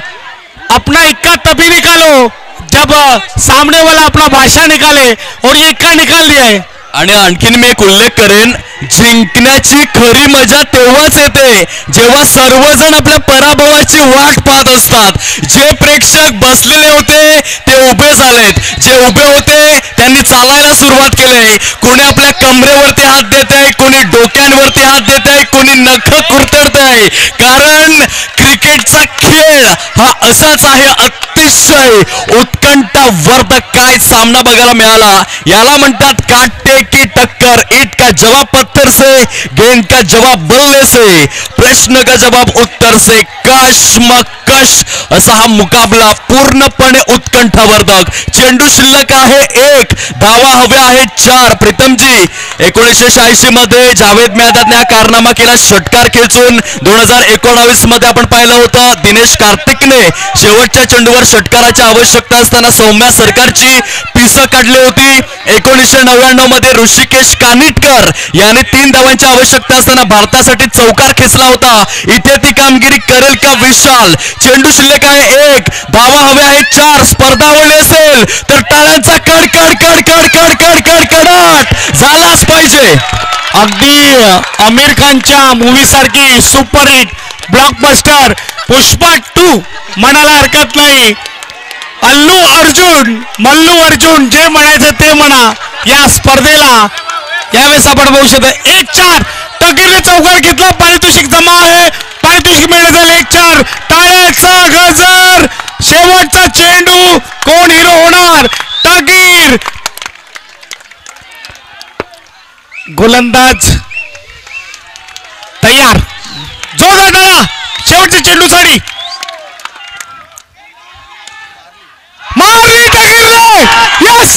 अपना इक्का तभी निकालो जब सामने वाला अपना भाषा निकाले, और ये इक्का निकाल दिया है. आणि आणखीन मी एक उल्लेख करेन, जिंकण्याची खरी मजा तेव्हाच येते जेव्हा सर्वजण आपल्या पराभवाची वाट पाहत असतात. जे प्रेक्षक बसलेले होते ते उभे झालेत, जे उभे होते त्यांनी चालायला सुरुवात केली. कोणी आपल्या कमरेवरती हात देत आहे, कोणी डोक्यांवरती हात देत आहे, कोणी नख कुरतडत आहे. कारण क्रिकेटचा खेळ हा असाच आहे. अतिशय उत्कंठावर्धक काय सामना बघायला मिळाला. याला म्हणतात काटे की टक्कर. ईट का जवाब पत्थर से, गेंद का जवाब बल्ले से, प्रश्न का जवाब उत्तर से, कशमकश असा हा मुकाबला पूर्णपणे उत्कंठावर्धक. चेंडू शिल्लक आहे 1, धावा हव्या आहेत 4. प्रीतमजी, 1986 मध्ये जावेद मियादादने हा कारनामा केला षटकार खेचून. 2019 मध्ये आपण पाहिलं होतं दिनेश कार्तिकने शेवटच्या चेंडूवर षटकाराची आवश्यकता असताना सौम्या सरकारची पिसं काढली होती. 1999 मध्ये ऋषिकेश कानिटकर याने 3 धावांची आवश्यकता असताना भारतासाठी चौकार खेचला होता. इथे ती कामगिरी करेल का विशाल. चेंडू शिल्लक आहे 1, धावा हव्या आहेत 4. स्पर्धा आवडली असेल तर टाळ्यांचा कडकड कडकड कडकड कडकडाट झालाच पाहिजे. अगदी आमिर खानच्या मूवी सारखी सुपरहिट ब्लॉकबस्टर पुष्पा 2 म्हणायला हरकत नाही. मल्लू अर्जुन जे म्हणायचं ते म्हणा. या स्पर्धेला यावेळेस आपण बघू शकतो 1-4 टगीरने चौकार घेतला. पारितोषिक जमा आहे, पारितोषिक मिळण्यात झाले 1-4. टाळ्याचा गजर. शेवटचा चेंडू कोण हिरो होणार. टगीर. गोलंदाज तयार. जोरदार टाळ्या शेवटच्या चेंडूसाठी. मारली टगीरने. यस.